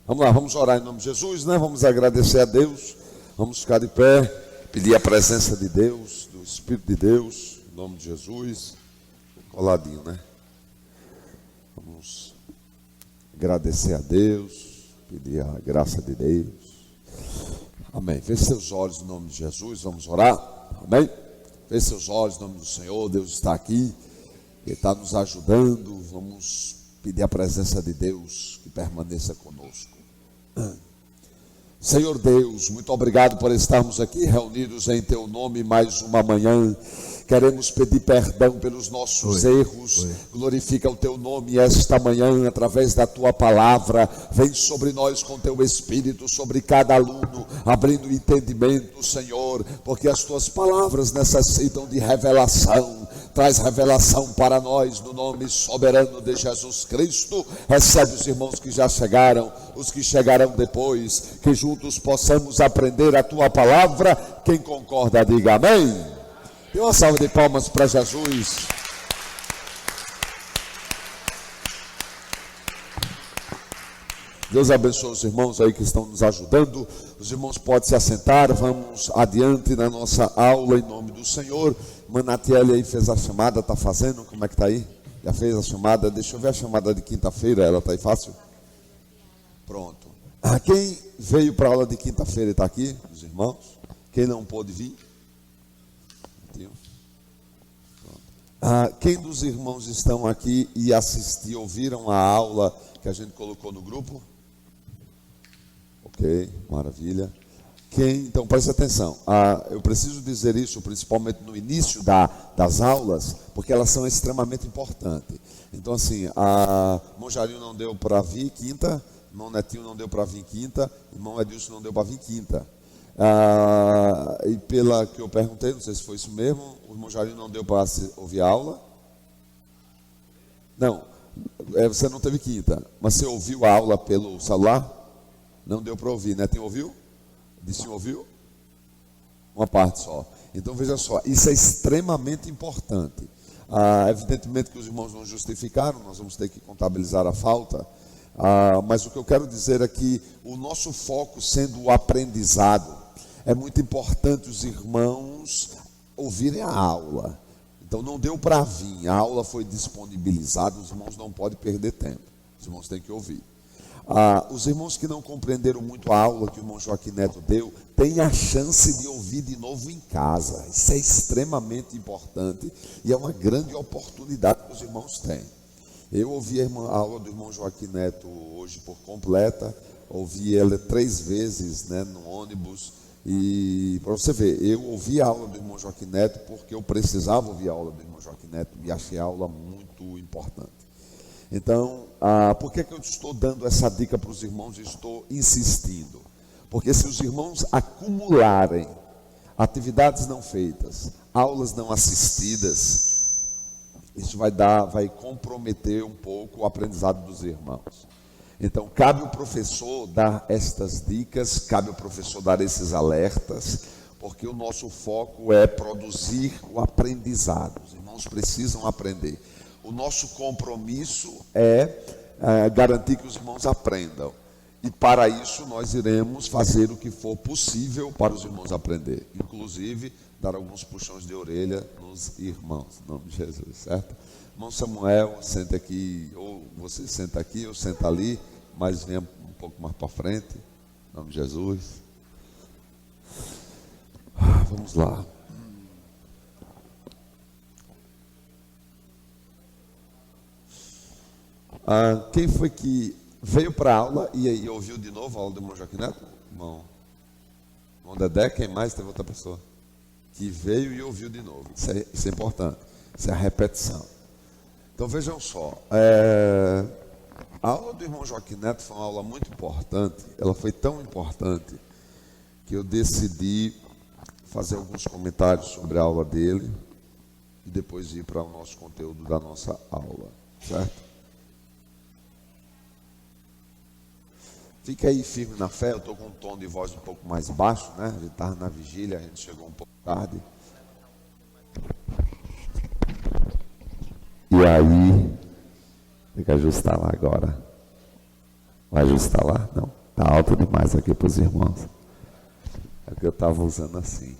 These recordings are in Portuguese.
Vamos lá, vamos orar em nome de Jesus, né? Vamos agradecer a Deus, vamos ficar de pé, pedir a presença de Deus, do Espírito de Deus, em nome de Jesus, coladinho, né? Vamos agradecer a Deus, pedir a graça de Deus, amém. Feche seus olhos em nome de Jesus, vamos orar, amém? Feche seus olhos em nome do Senhor, Deus está aqui, Ele está nos ajudando, vamos pedir a presença de Deus que permaneça conosco. Senhor Deus, muito obrigado por estarmos aqui reunidos em Teu nome mais uma manhã. Queremos pedir perdão pelos nossos erros. Glorifica o Teu nome esta manhã através da Tua palavra. Vem sobre nós com Teu Espírito, sobre cada aluno, abrindo entendimento, Senhor, porque as Tuas palavras necessitam de revelação. Traz revelação para nós no nome soberano de Jesus Cristo. Recebe os irmãos que já chegaram, os que chegarão depois, que juntos possamos aprender a Tua palavra. Quem concorda, diga amém. Dê uma salva de palmas para Jesus. Deus abençoe os irmãos aí que estão nos ajudando. Os irmãos podem se assentar, vamos adiante na nossa aula em nome do Senhor. Manatiele aí fez a chamada, está fazendo? Como é que está aí? Já fez a chamada? Deixa eu ver a chamada de quinta-feira, ela está aí fácil? Pronto. Quem veio para a aula de quinta-feira está aqui? Os irmãos? Quem não pôde vir? Quem dos irmãos estão aqui e ouviram a aula que a gente colocou no grupo? Ok, maravilha. Então preste atenção, eu preciso dizer isso principalmente no início das aulas, porque elas são extremamente importantes. Então assim, irmão Jarinho não deu para vir quinta, irmão Netinho não deu para vir quinta, irmão Edilson não deu para vir quinta. E pela que eu perguntei, não sei se foi isso mesmo, o irmão Jarinho não deu para ouvir a aula? Não, você não teve quinta, mas você ouviu a aula pelo celular? Não deu para ouvir, Netinho ouviu? Disse ouviu? Uma parte só. Então veja só, isso é extremamente importante. Evidentemente que os irmãos não justificaram, nós vamos ter que contabilizar a falta. Mas o que eu quero dizer é que o nosso foco sendo o aprendizado, é muito importante os irmãos ouvirem a aula. Então não deu para vir, a aula foi disponibilizada, os irmãos não podem perder tempo, os irmãos têm que ouvir. Os irmãos que não compreenderam muito a aula que o irmão Joaquim Neto deu, têm a chance de ouvir de novo em casa. Isso é extremamente importante e é uma grande oportunidade que os irmãos têm. Eu ouvi a aula do irmão Joaquim Neto hoje por completa, ouvi ela 3 vezes, né, no ônibus, e para você ver, eu ouvi a aula do irmão Joaquim Neto porque eu precisava ouvir a aula do irmão Joaquim Neto e achei a aula muito importante. Então, por que eu estou dando essa dica para os irmãos e estou insistindo? Porque se os irmãos acumularem atividades não feitas, aulas não assistidas, isso vai comprometer um pouco o aprendizado dos irmãos. Então, cabe o professor dar estas dicas, cabe o professor dar esses alertas, porque o nosso foco é produzir o aprendizado. Os irmãos precisam aprender. O nosso compromisso é garantir que os irmãos aprendam. E para isso nós iremos fazer o que for possível para os irmãos aprender. Inclusive, dar alguns puxões de orelha nos irmãos, em nome de Jesus, certo? Irmão Samuel, senta aqui, ou você senta aqui, ou senta ali, mas venha um pouco mais para frente, em nome de Jesus. Vamos lá. Quem foi que veio para a aula e aí ouviu de novo a aula do irmão Joaquim Neto? Irmão Dedé, quem mais? Teve outra pessoa que veio e ouviu de novo. Isso é importante, isso é a repetição. Então vejam só, a aula do irmão Joaquim Neto foi uma aula muito importante. Ela foi tão importante que eu decidi fazer alguns comentários sobre a aula dele e depois ir para o nosso conteúdo da nossa aula, certo? Fica aí firme na fé. Eu estou com um tom de voz um pouco mais baixo, né? A gente estava na vigília, a gente chegou um pouco tarde. E aí, tem que ajustar lá agora. Vai ajustar lá? Não. Tá alto demais aqui para os irmãos. É que eu estava usando assim.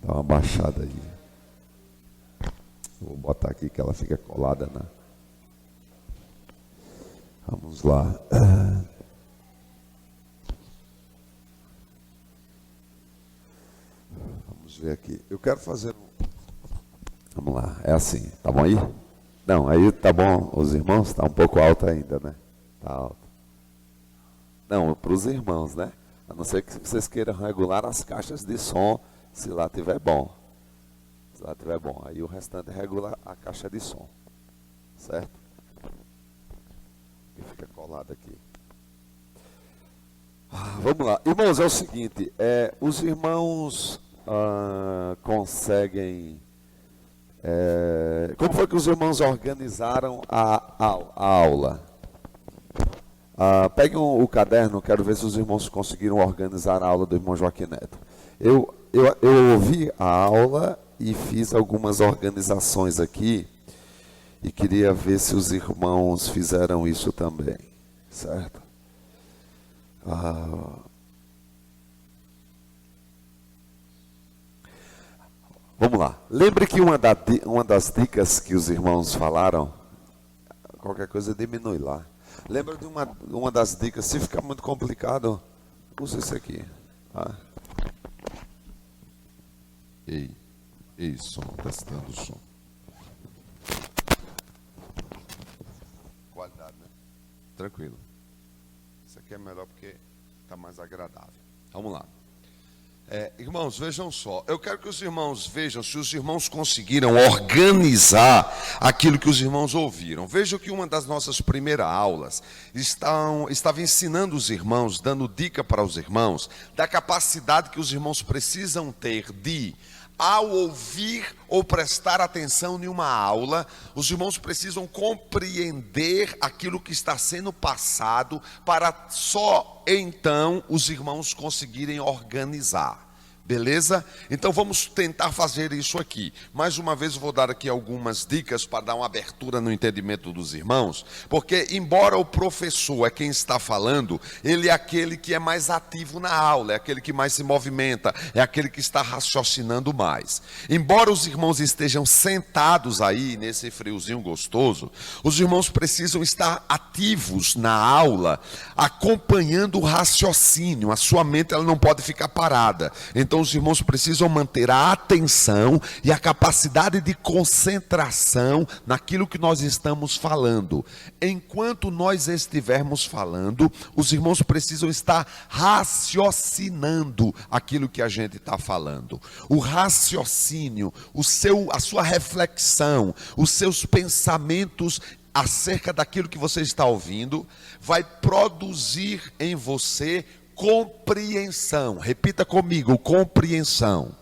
Dá uma baixada aí. Vou botar aqui que ela fica colada na... Vamos lá. Vamos ver aqui. Eu quero fazer... Vamos lá. É assim. Tá bom aí? Não, aí tá bom. Os irmãos? Tá um pouco alto ainda, né? Tá alto. Não, para os irmãos, né? A não ser que vocês queiram regular as caixas de som, se lá tiver bom. Se lá tiver bom. Aí o restante regula a caixa de som. Certo? Que fica colado aqui. Vamos lá. Irmãos, é o seguinte. Os irmãos conseguem... como foi que os irmãos organizaram a aula? Peguem o caderno, quero ver se os irmãos conseguiram organizar a aula do irmão Joaquim Neto. Eu ouvi a aula e fiz algumas organizações aqui e queria ver se os irmãos fizeram isso também, certo? Vamos lá. Lembre que uma das dicas que os irmãos falaram, qualquer coisa diminui lá. Lembra de uma das dicas, se ficar muito complicado, usa isso aqui. Tá? Ei, som, testando o som. Qualidade, né? Tranquilo. Isso aqui é melhor porque está mais agradável. Vamos lá. Irmãos, vejam só, eu quero que os irmãos vejam se os irmãos conseguiram organizar aquilo que os irmãos ouviram. Vejam que uma das nossas primeiras aulas estava ensinando os irmãos, dando dica para os irmãos, da capacidade que os irmãos precisam ter de, ao ouvir ou prestar atenção em uma aula, os irmãos precisam compreender aquilo que está sendo passado para só então os irmãos conseguirem organizar. Beleza? Então vamos tentar fazer isso aqui. Mais uma vez eu vou dar aqui algumas dicas para dar uma abertura no entendimento dos irmãos, porque embora o professor é quem está falando, ele é aquele que é mais ativo na aula, é aquele que mais se movimenta, é aquele que está raciocinando mais. Embora os irmãos estejam sentados aí nesse friozinho gostoso, os irmãos precisam estar ativos na aula, acompanhando o raciocínio. A sua mente ela não pode ficar parada. Então os irmãos precisam manter a atenção e a capacidade de concentração naquilo que nós estamos falando. Enquanto nós estivermos falando, os irmãos precisam estar raciocinando aquilo que a gente está falando. O raciocínio, a sua reflexão, os seus pensamentos acerca daquilo que você está ouvindo, vai produzir em você compreensão. Repita comigo, compreensão.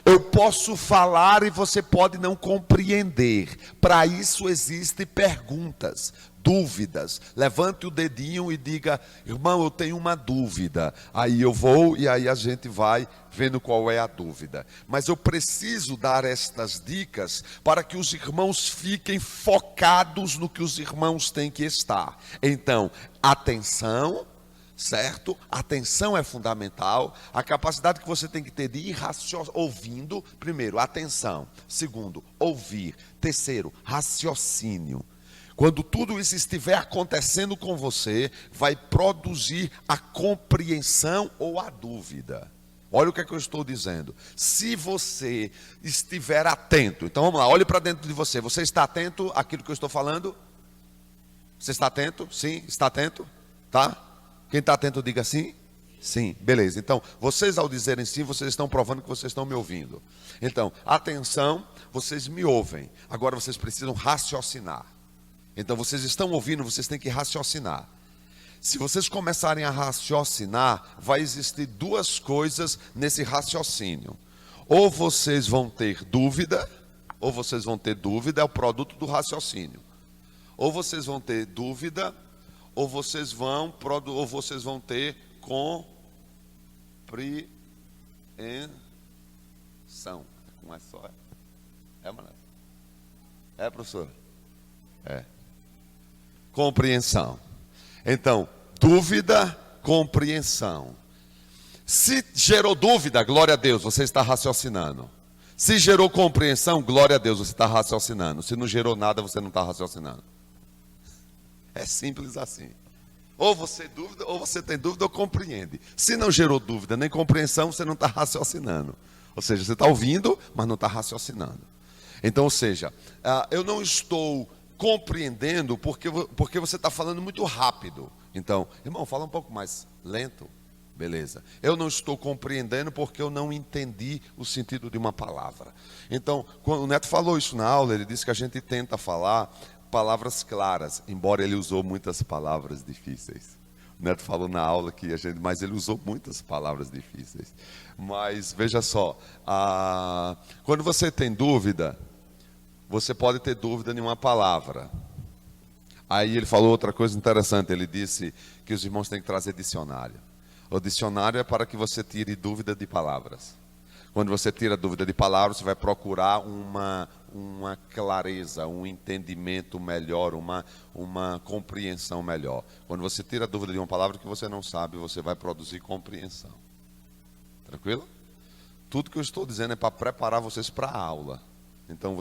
Eu posso falar e você pode não compreender. Para isso existem perguntas, dúvidas. Levante o dedinho e diga: irmão, eu tenho uma dúvida. Aí eu vou e aí a gente vai vendo qual é a dúvida. Mas eu preciso dar estas dicas para que os irmãos fiquem focados no que os irmãos têm que estar. Então, atenção. Certo? Atenção é fundamental. A capacidade que você tem que ter de ir ouvindo. Primeiro, atenção. Segundo, ouvir. Terceiro, raciocínio. Quando tudo isso estiver acontecendo com você, vai produzir a compreensão ou a dúvida. Olha o que é que eu estou dizendo. Se você estiver atento, então vamos lá, olhe para dentro de você. Você está atento àquilo que eu estou falando? Você está atento? Sim? Está atento? Tá? Quem está atento, diga sim? Sim, beleza. Então, vocês ao dizerem sim, vocês estão provando que vocês estão me ouvindo. Então, atenção, vocês me ouvem. Agora vocês precisam raciocinar. Então, vocês estão ouvindo, vocês têm que raciocinar. Se vocês começarem a raciocinar, vai existir duas coisas nesse raciocínio. Ou vocês vão ter dúvida, é o produto do raciocínio. Ou vocês vão ter dúvida, ou vocês vão ter compreensão. Como é só? Mano? Professor? Compreensão. Então, dúvida, compreensão. Se gerou dúvida, glória a Deus, você está raciocinando. Se gerou compreensão, glória a Deus, você está raciocinando. Se não gerou nada, você não está raciocinando. É simples assim. Ou você dúvida, ou você tem dúvida ou compreende. Se não gerou dúvida nem compreensão, você não está raciocinando. Ou seja, você está ouvindo, mas não está raciocinando. Então, ou seja, eu não estou compreendendo porque você está falando muito rápido. Então, irmão, fala um pouco mais lento. Beleza. Eu não estou compreendendo porque eu não entendi o sentido de uma palavra. Então, quando o Neto falou isso na aula, ele disse que a gente tenta falar palavras claras, embora ele usou muitas palavras difíceis. O Neto falou na aula que mas ele usou muitas palavras difíceis. Mas veja só, quando você tem dúvida, você pode ter dúvida em uma palavra. Aí ele falou outra coisa interessante, ele disse que os irmãos têm que trazer dicionário. O dicionário é para que você tire dúvida de palavras. Quando você tira dúvida de palavras, você vai procurar uma clareza, um entendimento melhor, uma compreensão melhor. Quando você tira dúvida de uma palavra que você não sabe, você vai produzir compreensão. Tranquilo? Tudo que eu estou dizendo é para preparar vocês para a aula. Então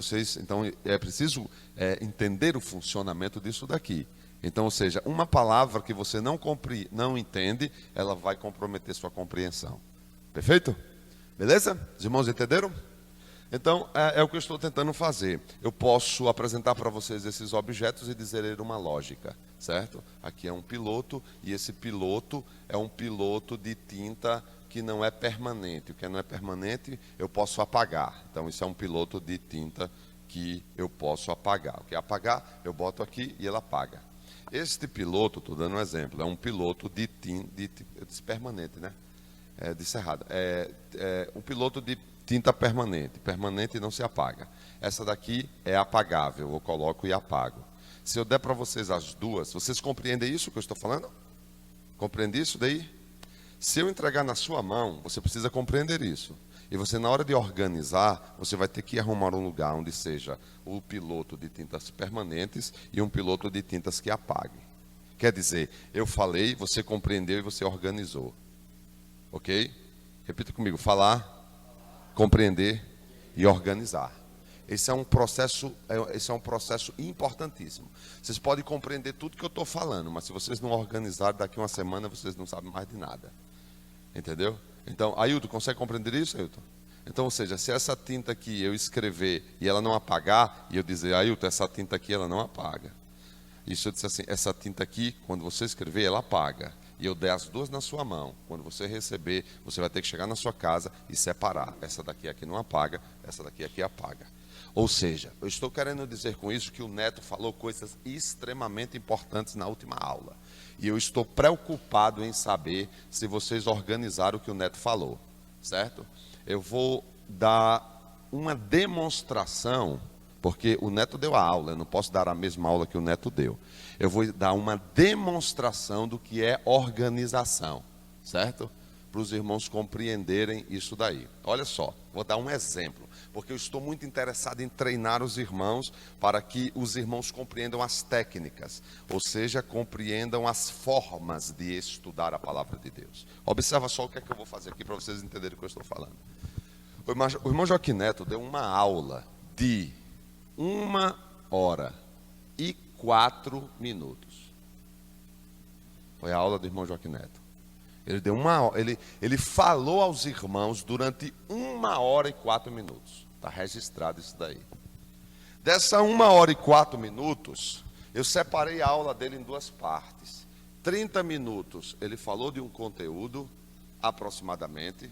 é preciso entender o funcionamento disso daqui. Então, ou seja, uma palavra que você não entende, ela vai comprometer sua compreensão. Perfeito? Beleza? Os irmãos entenderam? Então, é o que eu estou tentando fazer. Eu posso apresentar para vocês esses objetos e dizer uma lógica, certo? Aqui é um piloto, e esse piloto é um piloto de tinta que não é permanente. O que não é permanente, eu posso apagar. Então, isso é um piloto de tinta que eu posso apagar. O que é apagar, eu boto aqui e ele apaga. Este piloto, estou dando um exemplo, é um piloto de tinta, permanente, né? De serrada. Um piloto de tinta permanente. Permanente não se apaga. Essa daqui é apagável, eu coloco e apago. Se eu der para vocês as duas, vocês compreendem isso que eu estou falando? Compreende isso daí? Se eu entregar na sua mão, você precisa compreender isso. E você, na hora de organizar, você vai ter que arrumar um lugar onde seja o piloto de tintas permanentes e um piloto de tintas que apague. Quer dizer, eu falei, você compreendeu e você organizou. Ok? Repita comigo, falar, compreender e organizar. Esse é um processo importantíssimo. Vocês podem compreender tudo que eu estou falando, mas se vocês não organizarem, daqui uma semana vocês não sabem mais de nada. Entendeu? Então, Ailton, consegue compreender isso, Ailton? Então, ou seja, se essa tinta aqui eu escrever e ela não apagar, e eu dizer, Ailton, essa tinta aqui ela não apaga. Isso eu disse assim, essa tinta aqui, quando você escrever, ela apaga. E eu der as duas na sua mão. Quando você receber, você vai ter que chegar na sua casa e separar. Essa daqui aqui não apaga, essa daqui aqui apaga. Ou seja, eu estou querendo dizer com isso que o Neto falou coisas extremamente importantes na última aula. E eu estou preocupado em saber se vocês organizaram o que o Neto falou, certo? Eu vou dar uma demonstração, porque o Neto deu a aula, eu não posso dar a mesma aula que o Neto deu. Eu vou dar uma demonstração do que é organização, certo? Para os irmãos compreenderem isso daí. Olha só, vou dar um exemplo, porque eu estou muito interessado em treinar os irmãos para que os irmãos compreendam as técnicas, ou seja, compreendam as formas de estudar a palavra de Deus. Observa só o que é que eu vou fazer aqui para vocês entenderem o que eu estou falando. O irmão Joaquim Neto deu uma aula de 1h04. Foi a aula do irmão Joaquim Neto. Ele falou aos irmãos durante 1h04. Está registrado isso daí. Dessa 1h04, eu separei a aula dele em duas partes. 30 minutos ele falou de um conteúdo, aproximadamente,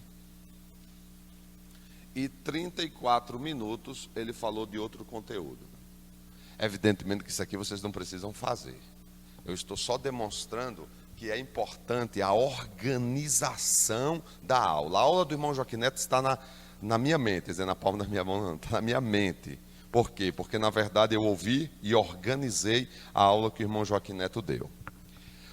e 34 minutos ele falou de outro conteúdo. Evidentemente que isso aqui vocês não precisam fazer. Eu estou só demonstrando que é importante a organização da aula. A aula do irmão Joaquim Neto está na minha mente, quer dizer, na palma da minha mão não, está na minha mente. Por quê? Porque na verdade eu ouvi e organizei a aula que o irmão Joaquim Neto deu.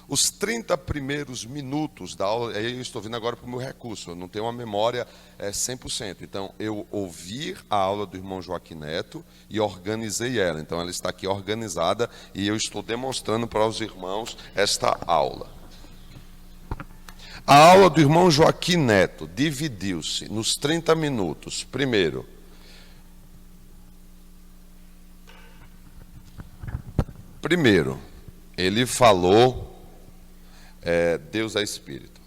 Os 30 primeiros minutos da aula, aí eu estou vindo agora para o meu recurso, eu não tenho uma memória 100%. Então, eu ouvi a aula do irmão Joaquim Neto e organizei ela. Então, ela está aqui organizada e eu estou demonstrando para os irmãos esta aula. A aula do irmão Joaquim Neto dividiu-se nos 30 minutos. Primeiro, ele falou, Deus é Espírito.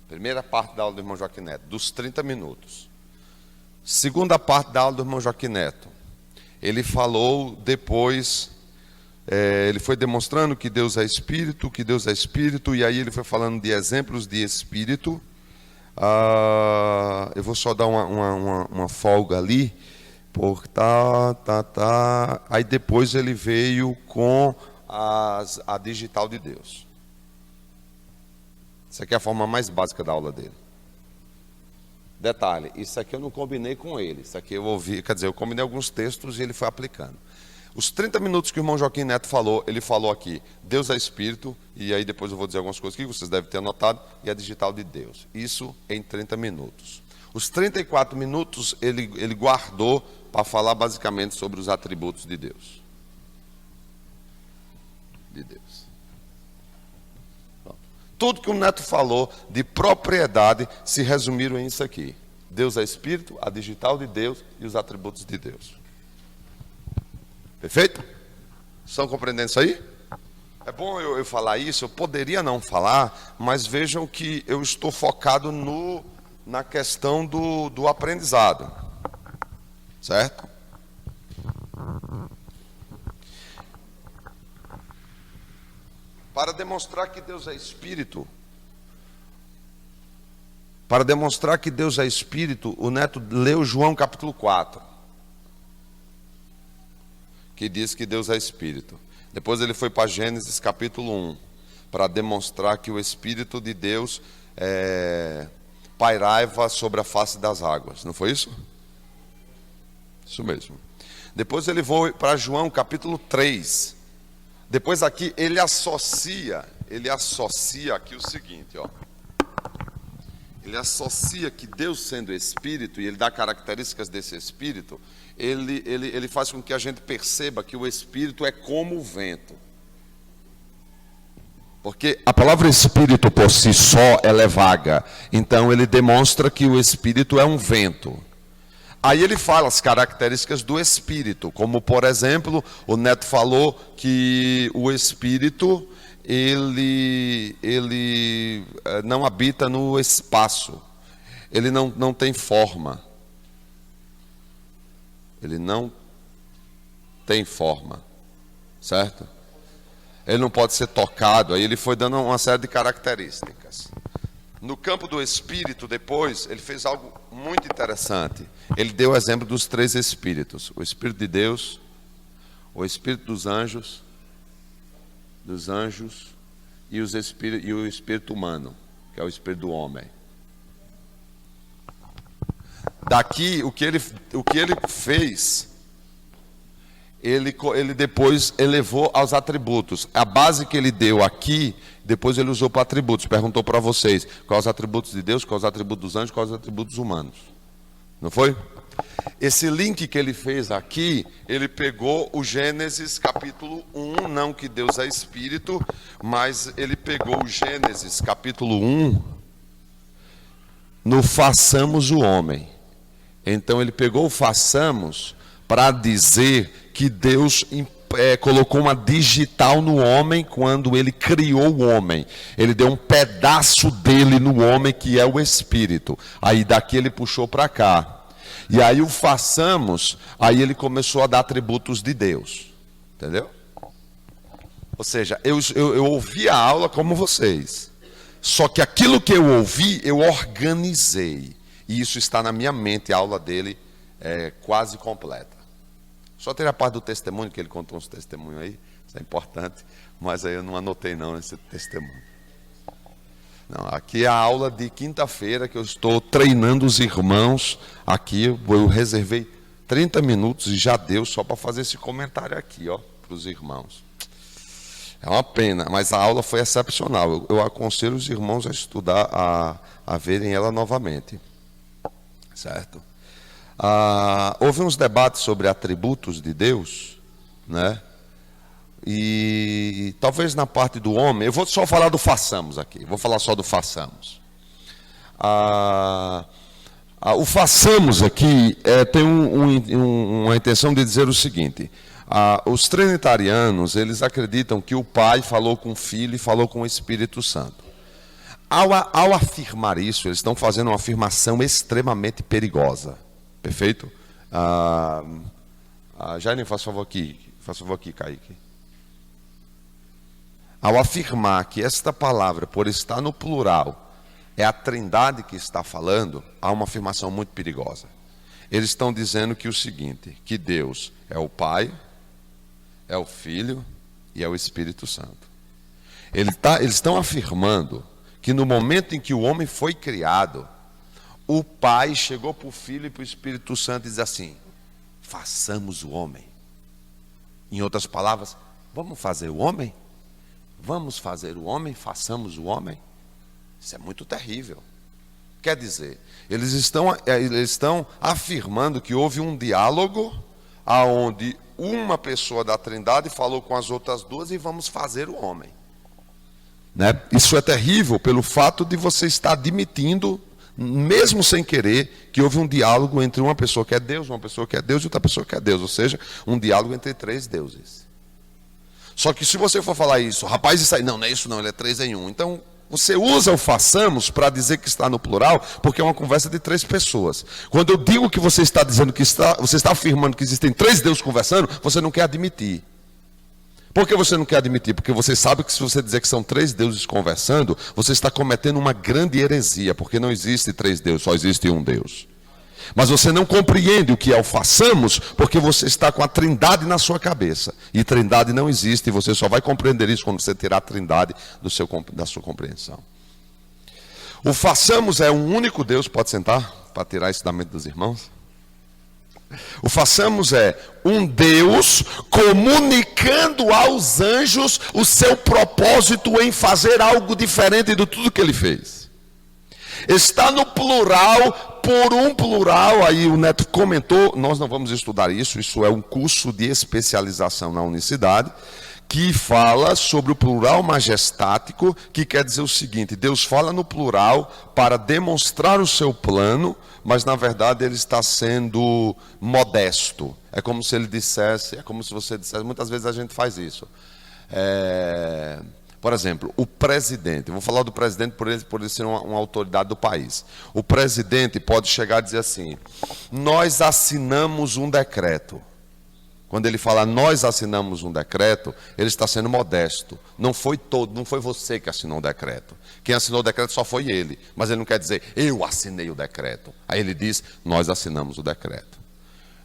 Primeira parte da aula do irmão Joaquim Neto, dos 30 minutos. Segunda parte da aula do irmão Joaquim Neto, ele falou depois, ele foi demonstrando que Deus é Espírito, e aí ele foi falando de exemplos de Espírito. Eu vou só dar uma folga ali, porque aí depois ele veio com a digital de Deus. Essa aqui é a forma mais básica da aula dele. Detalhe, isso aqui eu não combinei com ele, isso aqui eu ouvi, quer dizer, eu combinei alguns textos e ele foi aplicando. Os 30 minutos que o irmão Joaquim Neto falou, ele falou aqui, Deus é Espírito, e aí depois eu vou dizer algumas coisas que vocês devem ter anotado, e a digital de Deus. Isso em 30 minutos. Os 34 minutos ele guardou para falar basicamente sobre os atributos de Deus. Tudo que o Neto falou de propriedade se resumiram em isso aqui. Deus é Espírito, a digital de Deus e os atributos de Deus. Perfeito? Estão compreendendo isso aí? É bom eu falar isso, eu poderia não falar, mas vejam que eu estou focado na questão do aprendizado. Certo? Para demonstrar que Deus é Espírito, o Neto leu João capítulo 4, que diz que Deus é Espírito. Depois ele foi para Gênesis capítulo 1, para demonstrar que o Espírito de Deus pairava sobre a face das águas. Não foi isso? Isso mesmo. Depois ele foi para João capítulo 3. Depois aqui ele associa aqui o seguinte, ó. Ele associa que Deus sendo Espírito, e ele dá características desse Espírito, ele faz com que a gente perceba que o Espírito é como o vento. Porque a palavra Espírito por si só ela é vaga, então ele demonstra que o Espírito é um vento. Aí ele fala as características do Espírito, como por exemplo, o Neto falou que o Espírito, ele não habita no espaço, ele não tem forma, ele não tem forma, certo? Ele não pode ser tocado, aí ele foi dando uma série de características. No campo do Espírito, depois, ele fez algo muito interessante. Ele deu o exemplo dos 3 Espíritos. O Espírito de Deus, o Espírito dos anjos e o Espírito humano, que é o Espírito do homem. Daqui, o que ele fez, ele depois elevou aos atributos. A base que ele deu aqui, depois ele usou para atributos. Perguntou para vocês, quais os atributos de Deus, quais os atributos dos anjos, quais os atributos humanos. Não foi? Esse link que ele fez aqui, ele pegou o Gênesis capítulo 1, não que Deus é Espírito, mas ele pegou o Gênesis capítulo 1, no façamos o homem. Então ele pegou o façamos para dizer que Deus colocou uma digital no homem quando ele criou o homem. Ele deu um pedaço dele no homem que é o Espírito. Aí daqui ele puxou para cá. E aí o façamos, aí ele começou a dar atributos de Deus. Entendeu? Ou seja, eu ouvi a aula como vocês. Só que aquilo que eu ouvi, eu organizei. E isso está na minha mente, a aula dele é quase completa. Só tem a parte do testemunho, que ele contou uns testemunhos aí, isso é importante, mas aí eu não anotei não esse testemunho. Não, aqui é a aula de quinta-feira, que eu estou treinando os irmãos, aqui eu reservei 30 minutos e já deu só para fazer esse comentário aqui, ó, para os irmãos. É uma pena, mas a aula foi excepcional, eu aconselho os irmãos a estudar, a verem ela novamente, certo? Houve uns debates sobre atributos de Deus, né? e talvez na parte do homem, eu vou só falar do façamos aqui, vou falar só do façamos. O façamos aqui tem uma intenção de dizer o seguinte: os trinitarianos, eles acreditam que o Pai falou com o Filho e falou com o Espírito Santo. Ao afirmar isso, eles estão fazendo uma afirmação extremamente perigosa. Perfeito? Jair, faça favor aqui, Kaique. Ao afirmar que esta palavra, por estar no plural, é a Trindade que está falando, há uma afirmação muito perigosa. Eles estão dizendo que o seguinte, que Deus é o Pai, é o Filho e é o Espírito Santo. Eles estão afirmando que no momento em que o homem foi criado, o Pai chegou para o Filho e para o Espírito Santo e diz assim: façamos o homem. Em outras palavras, vamos fazer o homem? Vamos fazer o homem, façamos o homem. Isso é muito terrível. Quer dizer, eles estão afirmando que houve um diálogo aonde uma pessoa da Trindade falou com as outras duas e vamos fazer o homem. Né? Isso é terrível pelo fato de você estar admitindo, mesmo sem querer, que houve um diálogo entre uma pessoa que é Deus, uma pessoa que é Deus e outra pessoa que é Deus. Ou seja, um diálogo entre três deuses. Só que se você for falar isso, rapaz, isso aí, não é isso não, ele é 3 em 1. Então, você usa o façamos para dizer que está no plural, porque é uma conversa de 3 pessoas. Quando eu digo que você está dizendo que você está afirmando que existem 3 deuses conversando, você não quer admitir. Por que você não quer admitir? Porque você sabe que se você dizer que são 3 deuses conversando, você está cometendo uma grande heresia, porque não existe 3 deuses, só existe um Deus. Mas você não compreende o que é o façamos, porque você está com a Trindade na sua cabeça. E Trindade não existe, e você só vai compreender isso quando você tirar a Trindade da sua compreensão. O façamos é um único Deus, pode sentar, para tirar isso da mente dos irmãos. O façamos é um Deus comunicando aos anjos o seu propósito em fazer algo diferente de tudo que ele fez. Está no plural, por um plural, aí o Neto comentou, nós não vamos estudar isso é um curso de especialização na unicidade, que fala sobre o plural majestático, que quer dizer o seguinte: Deus fala no plural para demonstrar o seu plano, mas na verdade ele está sendo modesto. É como se ele dissesse, é como se você dissesse, muitas vezes a gente faz isso. Por exemplo, o presidente, vou falar do presidente por ele ser uma autoridade do país. O presidente pode chegar e dizer assim: nós assinamos um decreto. Quando ele fala nós assinamos um decreto, ele está sendo modesto. Não foi você que assinou o decreto. Quem assinou o decreto só foi ele. Mas ele não quer dizer eu assinei o decreto. Aí ele diz nós assinamos o decreto.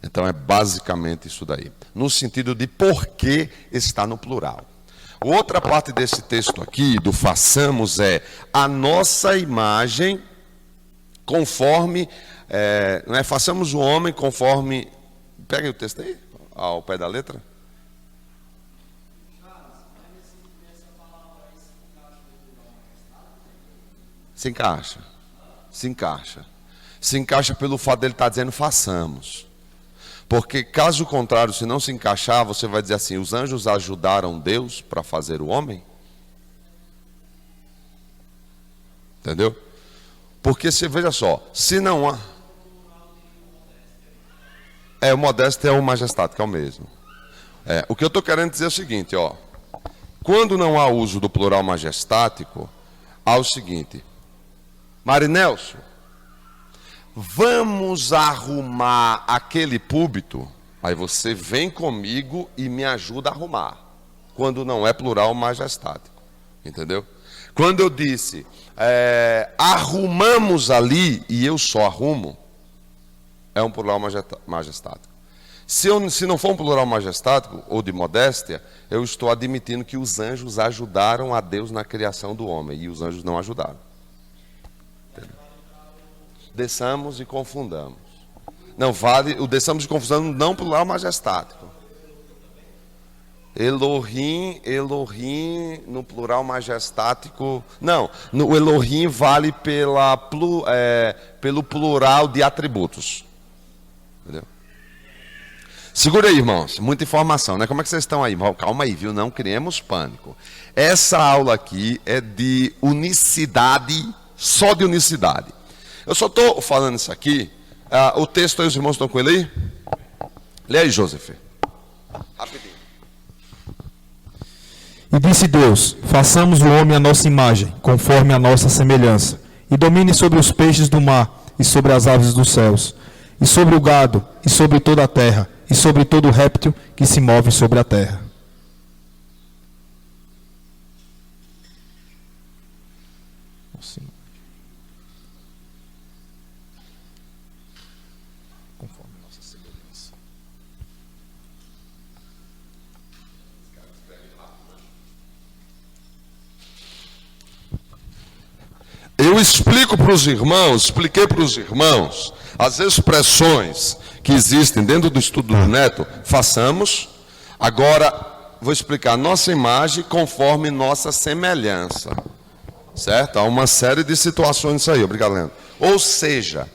Então é basicamente isso daí. No sentido de por que está no plural. Outra parte desse texto aqui, do façamos, é a nossa imagem conforme, não é, façamos o homem conforme, pega aí o texto aí, ao pé da letra. Se encaixa, se encaixa. Se encaixa pelo fato dele estar dizendo façamos. Porque caso contrário, se não se encaixar, você vai dizer assim: os anjos ajudaram Deus para fazer o homem? Entendeu? Porque você veja só, se não há... o modesto é o majestático, é o mesmo. O que eu estou querendo dizer é o seguinte, ó. Quando não há uso do plural majestático, há o seguinte: Marinelso, vamos arrumar aquele púlpito. Aí você vem comigo e me ajuda a arrumar. Quando não é plural majestático. Entendeu? Quando eu disse arrumamos ali e eu só arrumo, é um plural majestático. Se não for um plural majestático ou de modéstia, eu estou admitindo que os anjos ajudaram a Deus na criação do homem. E os anjos não ajudaram. Desçamos e confundamos. Não vale, o desçamos e confundamos não plural majestático. Elohim no plural majestático. Não, o Elohim vale pelo plural de atributos. Entendeu? Segura aí, irmãos. Muita informação, né? Como é que vocês estão aí? Calma aí, viu? Não criemos pânico. Essa aula aqui é de unicidade, só de unicidade. Eu só estou falando isso aqui. O texto aí, os irmãos estão com ele aí? Lê aí, Joseph. Rapidinho. E disse Deus: façamos o homem à nossa imagem, conforme a nossa semelhança, e domine sobre os peixes do mar, e sobre as aves dos céus, e sobre o gado, e sobre toda a terra, e sobre todo réptil que se move sobre a terra. Conforme a nossa semelhança. Eu expliquei para os irmãos as expressões que existem dentro do estudo do Neto. Façamos. Agora, vou explicar nossa imagem conforme nossa semelhança. Certo? Há uma série de situações nisso aí. Obrigado, Leandro. Ou seja,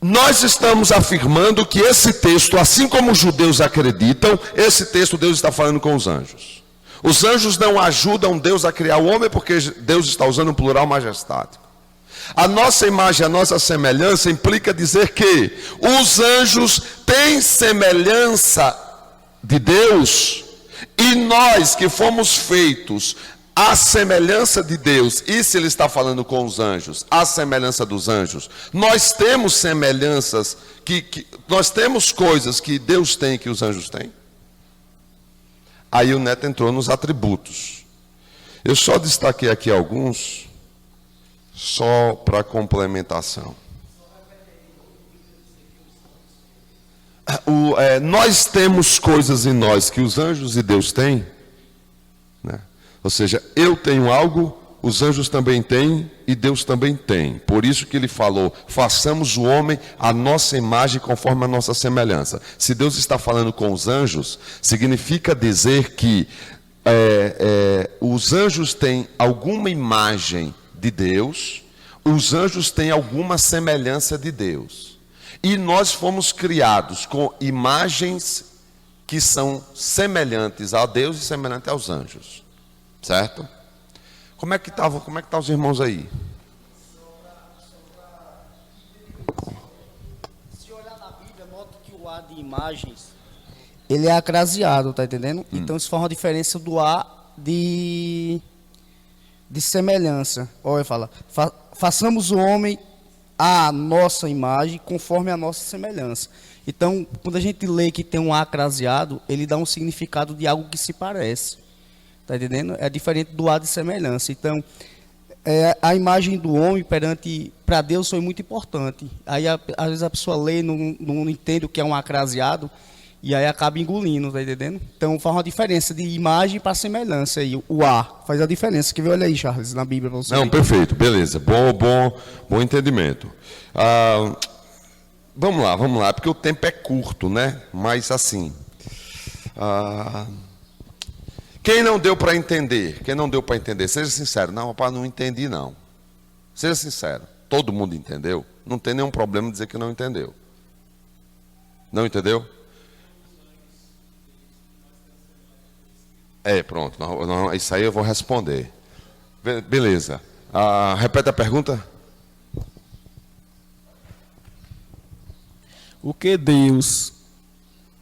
nós estamos afirmando que esse texto, assim como os judeus acreditam, esse texto Deus está falando com os anjos. Os anjos não ajudam Deus a criar o homem porque Deus está usando um plural majestático. A nossa imagem, a nossa semelhança implica dizer que os anjos têm semelhança de Deus e nós que fomos feitos à semelhança de Deus, e se ele está falando com os anjos, à semelhança dos anjos, nós temos semelhanças, nós temos coisas que Deus tem e que os anjos têm. Aí o Neto entrou nos atributos. Eu só destaquei aqui alguns, só para complementação. Nós temos coisas em nós que os anjos e Deus têm, né? Ou seja, eu tenho algo, os anjos também têm e Deus também tem. Por isso que ele falou, façamos o homem à nossa imagem conforme a nossa semelhança. Se Deus está falando com os anjos, significa dizer que os anjos têm alguma imagem de Deus, os anjos têm alguma semelhança de Deus. E nós fomos criados com imagens que são semelhantes a Deus e semelhantes aos anjos. Certo? Como é que estão os irmãos aí? Se olhar na Bíblia, nota que o A de imagens, ele é acraseado, tá entendendo? Então isso faz uma diferença do A de semelhança. Olha, fala, façamos o homem à nossa imagem, conforme a nossa semelhança. Então, quando a gente lê que tem um A craseado, ele dá um significado de algo que se parece. Tá entendendo? É diferente do A de semelhança. Então, a imagem do homem para Deus foi muito importante. Aí, às vezes, a pessoa lê, não entende o que é um acraseado, e aí acaba engolindo, tá entendendo? Então, faz uma diferença de imagem para semelhança. E o A faz a diferença. Que olha aí, Charles, na Bíblia. Pra você Não, ver. perfeito, beleza. Bom entendimento. Vamos lá, porque o tempo é curto, né? Mas assim... Quem não deu para entender? Seja sincero. Não, rapaz, não entendi não. Seja sincero. Todo mundo entendeu? Não tem nenhum problema dizer que não entendeu. Não entendeu? Pronto. Isso aí eu vou responder. Beleza. Repete a pergunta. O que Deus,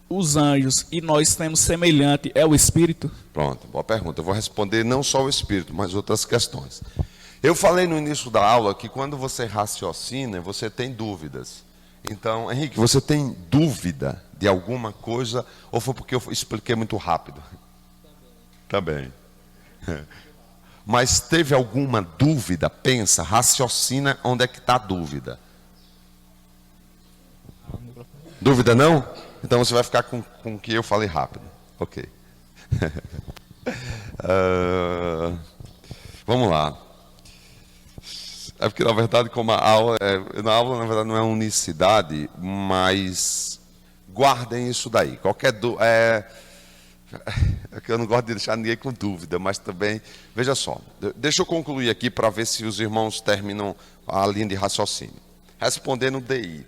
os anjos e nós temos semelhante é o Espírito? Pronto, boa pergunta. Eu vou responder não só o Espírito, mas outras questões. Eu falei no início da aula que quando você raciocina, você tem dúvidas. Então, Henrique, você tem dúvida de alguma coisa ou foi porque eu expliquei muito rápido? Também. Mas teve alguma dúvida? Pensa, raciocina onde é que está a dúvida. Dúvida não? Então você vai ficar com o que eu falei rápido. Ok. Vamos lá. É porque, na verdade, como a aula, na verdade, não é unicidade, mas guardem isso daí. Qualquer dúvida. É que eu não gosto de deixar ninguém com dúvida, mas também, veja só, deixa eu concluir aqui para ver se os irmãos terminam a linha de raciocínio. Respondendo DI.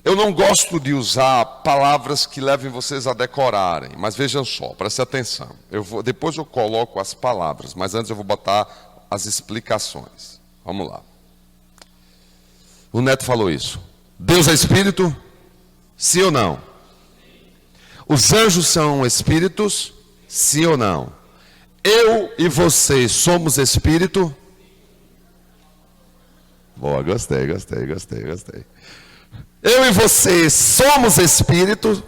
Eu não gosto de usar palavras que levem vocês a decorarem, mas vejam só, preste atenção. Depois eu coloco as palavras, mas antes eu vou botar as explicações. Vamos lá. O Neto falou isso. Deus é espírito? Sim ou não? Os anjos são espíritos? Sim ou não? Eu e você somos espírito? Boa, gostei. Eu e você somos espírito?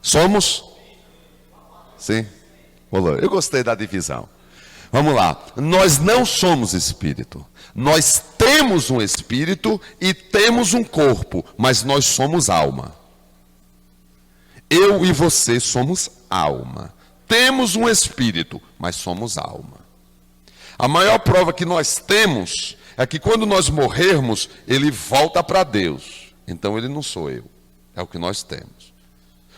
Somos? Sim. Eu gostei da divisão. Vamos lá. Nós não somos espírito. Nós temos um espírito e temos um corpo, mas nós somos alma. Eu e você somos alma. Temos um espírito, mas somos alma. A maior prova que nós temos é que quando nós morrermos, ele volta para Deus. Então ele não sou eu, é o que nós temos.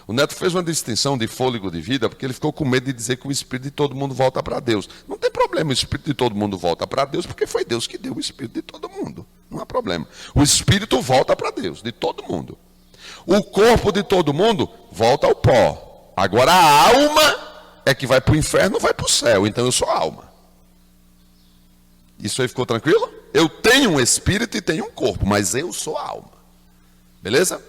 O Neto fez uma distinção de fôlego de vida, porque ele ficou com medo de dizer que o espírito de todo mundo volta para Deus. Não tem problema, o espírito de todo mundo volta para Deus, porque foi Deus que deu o espírito de todo mundo. Não há problema. O espírito volta para Deus, de todo mundo. O corpo de todo mundo volta ao pó. Agora a alma é que vai para o inferno ou vai para o céu. Então eu sou alma. Isso aí ficou tranquilo? Eu tenho um espírito e tenho um corpo, mas eu sou alma. Beleza?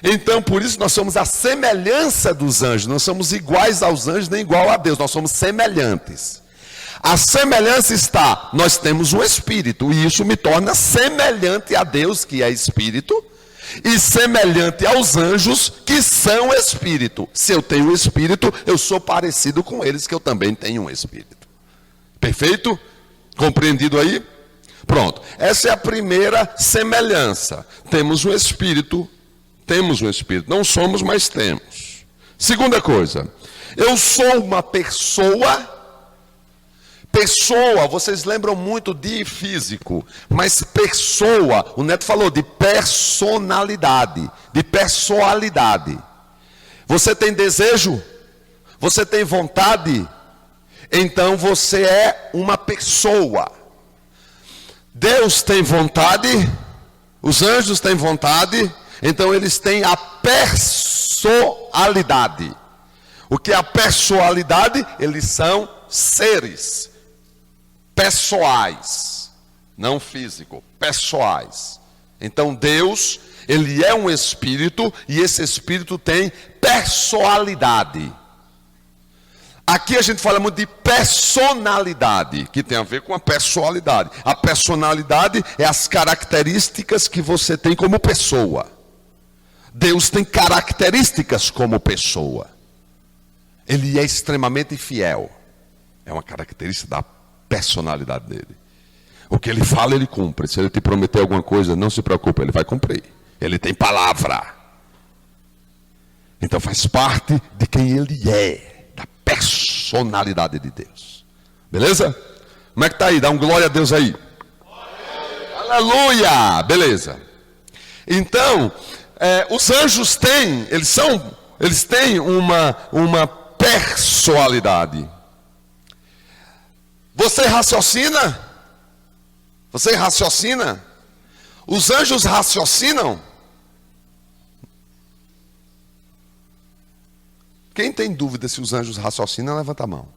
Então, por isso nós somos a semelhança dos anjos. Não somos iguais aos anjos, nem igual a Deus. Nós somos semelhantes. A semelhança está, nós temos um espírito, e isso me torna semelhante a Deus, que é espírito, e semelhante aos anjos, que são espírito. Se eu tenho um espírito, eu sou parecido com eles, que eu também tenho um espírito. Perfeito? Compreendido aí? Pronto. Essa é a primeira semelhança. Temos um espírito. Não somos, mas temos. Segunda coisa. Eu sou uma pessoa. Pessoa, vocês lembram muito de físico. Mas pessoa, o Neto falou de personalidade. De pessoalidade. Você tem desejo? Você tem vontade? Então você é uma pessoa. Deus tem vontade, os anjos têm vontade, então eles têm a personalidade. O que é a personalidade? Eles são seres pessoais, não físico, pessoais. Então Deus, ele é um espírito e esse espírito tem personalidade. Aqui a gente fala muito de personalidade, que tem a ver com a pessoalidade. A personalidade é as características que você tem como pessoa. Deus tem características como pessoa. Ele é extremamente fiel. É uma característica da personalidade dele. O que ele fala, ele cumpre. Se ele te prometer alguma coisa, não se preocupe, ele vai cumprir. Ele tem palavra. Então faz parte de quem ele é. Personalidade de Deus. Beleza? Como é que está aí? Dá um glória a Deus aí. Aleluia! Beleza. Então, os anjos têm, eles têm uma personalidade. Você raciocina? Você raciocina? Os anjos raciocinam? Quem tem dúvida se os anjos raciocinam, levanta a mão.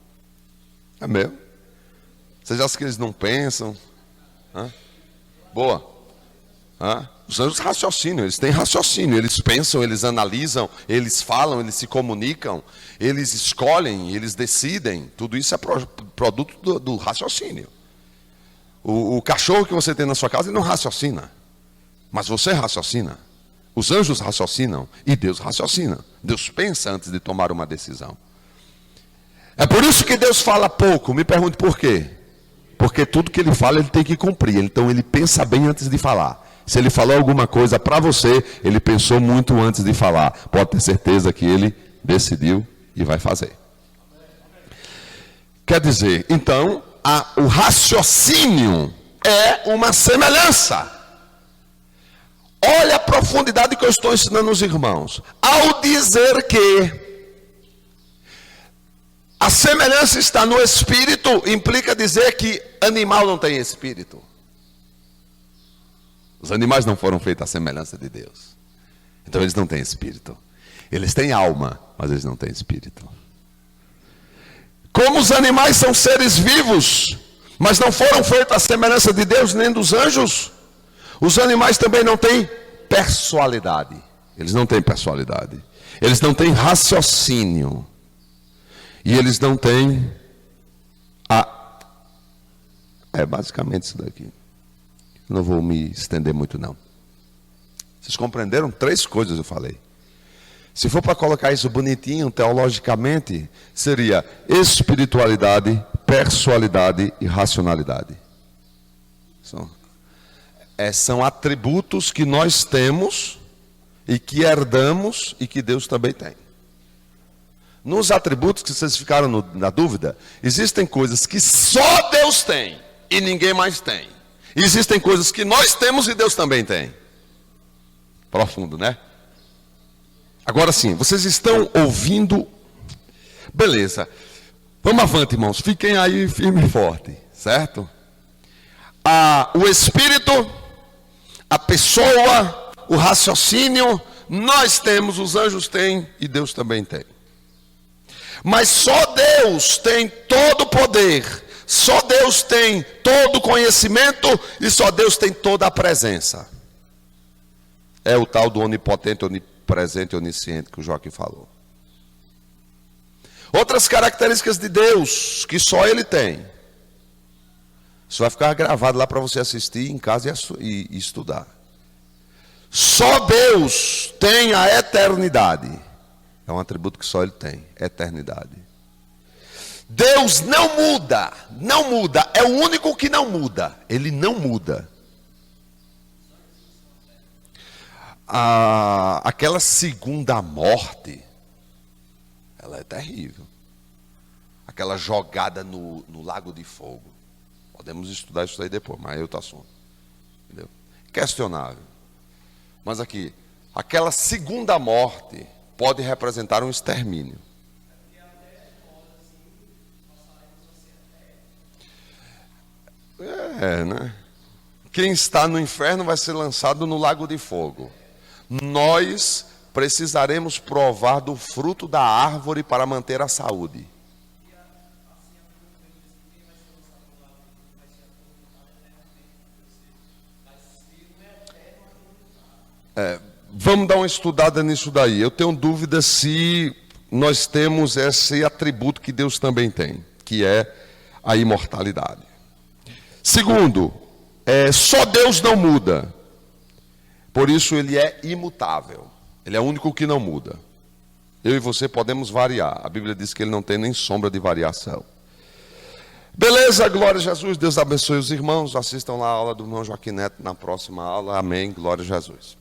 É mesmo? Vocês acham que eles não pensam? Hã? Boa. Hã? Os anjos raciocinam, eles têm raciocínio. Eles pensam, eles analisam, eles falam, eles se comunicam, eles escolhem, eles decidem. Tudo isso é produto do raciocínio. O cachorro que você tem na sua casa, ele não raciocina. Mas você raciocina. Os anjos raciocinam e Deus raciocina. Deus pensa antes de tomar uma decisão. É por isso que Deus fala pouco. Me pergunte por quê? Porque tudo que ele fala, ele tem que cumprir. Então ele pensa bem antes de falar. Se ele falou alguma coisa para você, ele pensou muito antes de falar. Pode ter certeza que ele decidiu e vai fazer. Quer dizer, então, o raciocínio é uma semelhança. Olha a profundidade que eu estou ensinando aos irmãos. Ao dizer que a semelhança está no espírito, implica dizer que animal não tem espírito. Os animais não foram feitos à semelhança de Deus. Então eles não têm espírito. Eles têm alma, mas eles não têm espírito. Como os animais são seres vivos, mas não foram feitos à semelhança de Deus nem dos anjos, os animais também não têm personalidade. Eles não têm personalidade. Eles não têm raciocínio. E eles não têm É basicamente isso daqui. Não vou me estender muito não. Vocês compreenderam? 3 coisas eu falei. Se for para colocar isso bonitinho, teologicamente, seria espiritualidade, personalidade e racionalidade. São atributos que nós temos e que herdamos e que Deus também tem. Nos atributos que vocês ficaram na dúvida, existem coisas que só Deus tem e ninguém mais tem. Existem coisas que nós temos e Deus também tem. Profundo, né? Agora sim, vocês estão ouvindo? Beleza. Vamos avante, irmãos. Fiquem aí firme e forte, certo? O espírito, a pessoa, o raciocínio, nós temos, os anjos têm e Deus também tem. Mas só Deus tem todo o poder, só Deus tem todo o conhecimento e só Deus tem toda a presença. É o tal do onipotente, onipresente e onisciente que o Joaquim falou. Outras características de Deus que só Ele tem. Isso vai ficar gravado lá para você assistir em casa e estudar. Só Deus tem a eternidade. É um atributo que só Ele tem, eternidade. Deus não muda, não muda, é o único que não muda. Ele não muda. Aquela segunda morte, ela é terrível. Aquela jogada no lago de fogo. Podemos estudar isso aí depois, mas é outro assunto. Entendeu? Questionável. Mas aqui, aquela segunda morte pode representar um extermínio. Né? Quem está no inferno vai ser lançado no lago de fogo. Nós precisaremos provar do fruto da árvore para manter a saúde. Vamos dar uma estudada nisso daí. Eu tenho dúvida se nós temos esse atributo que Deus também tem, que é a imortalidade. Segundo, só Deus não muda. Por isso ele é imutável. Ele é o único que não muda. Eu e você podemos variar. A Bíblia diz que ele não tem nem sombra de variação. Beleza, glória a Jesus. Deus abençoe os irmãos. Assistam lá a aula do irmão Joaquim Neto na próxima aula. Amém, glória a Jesus.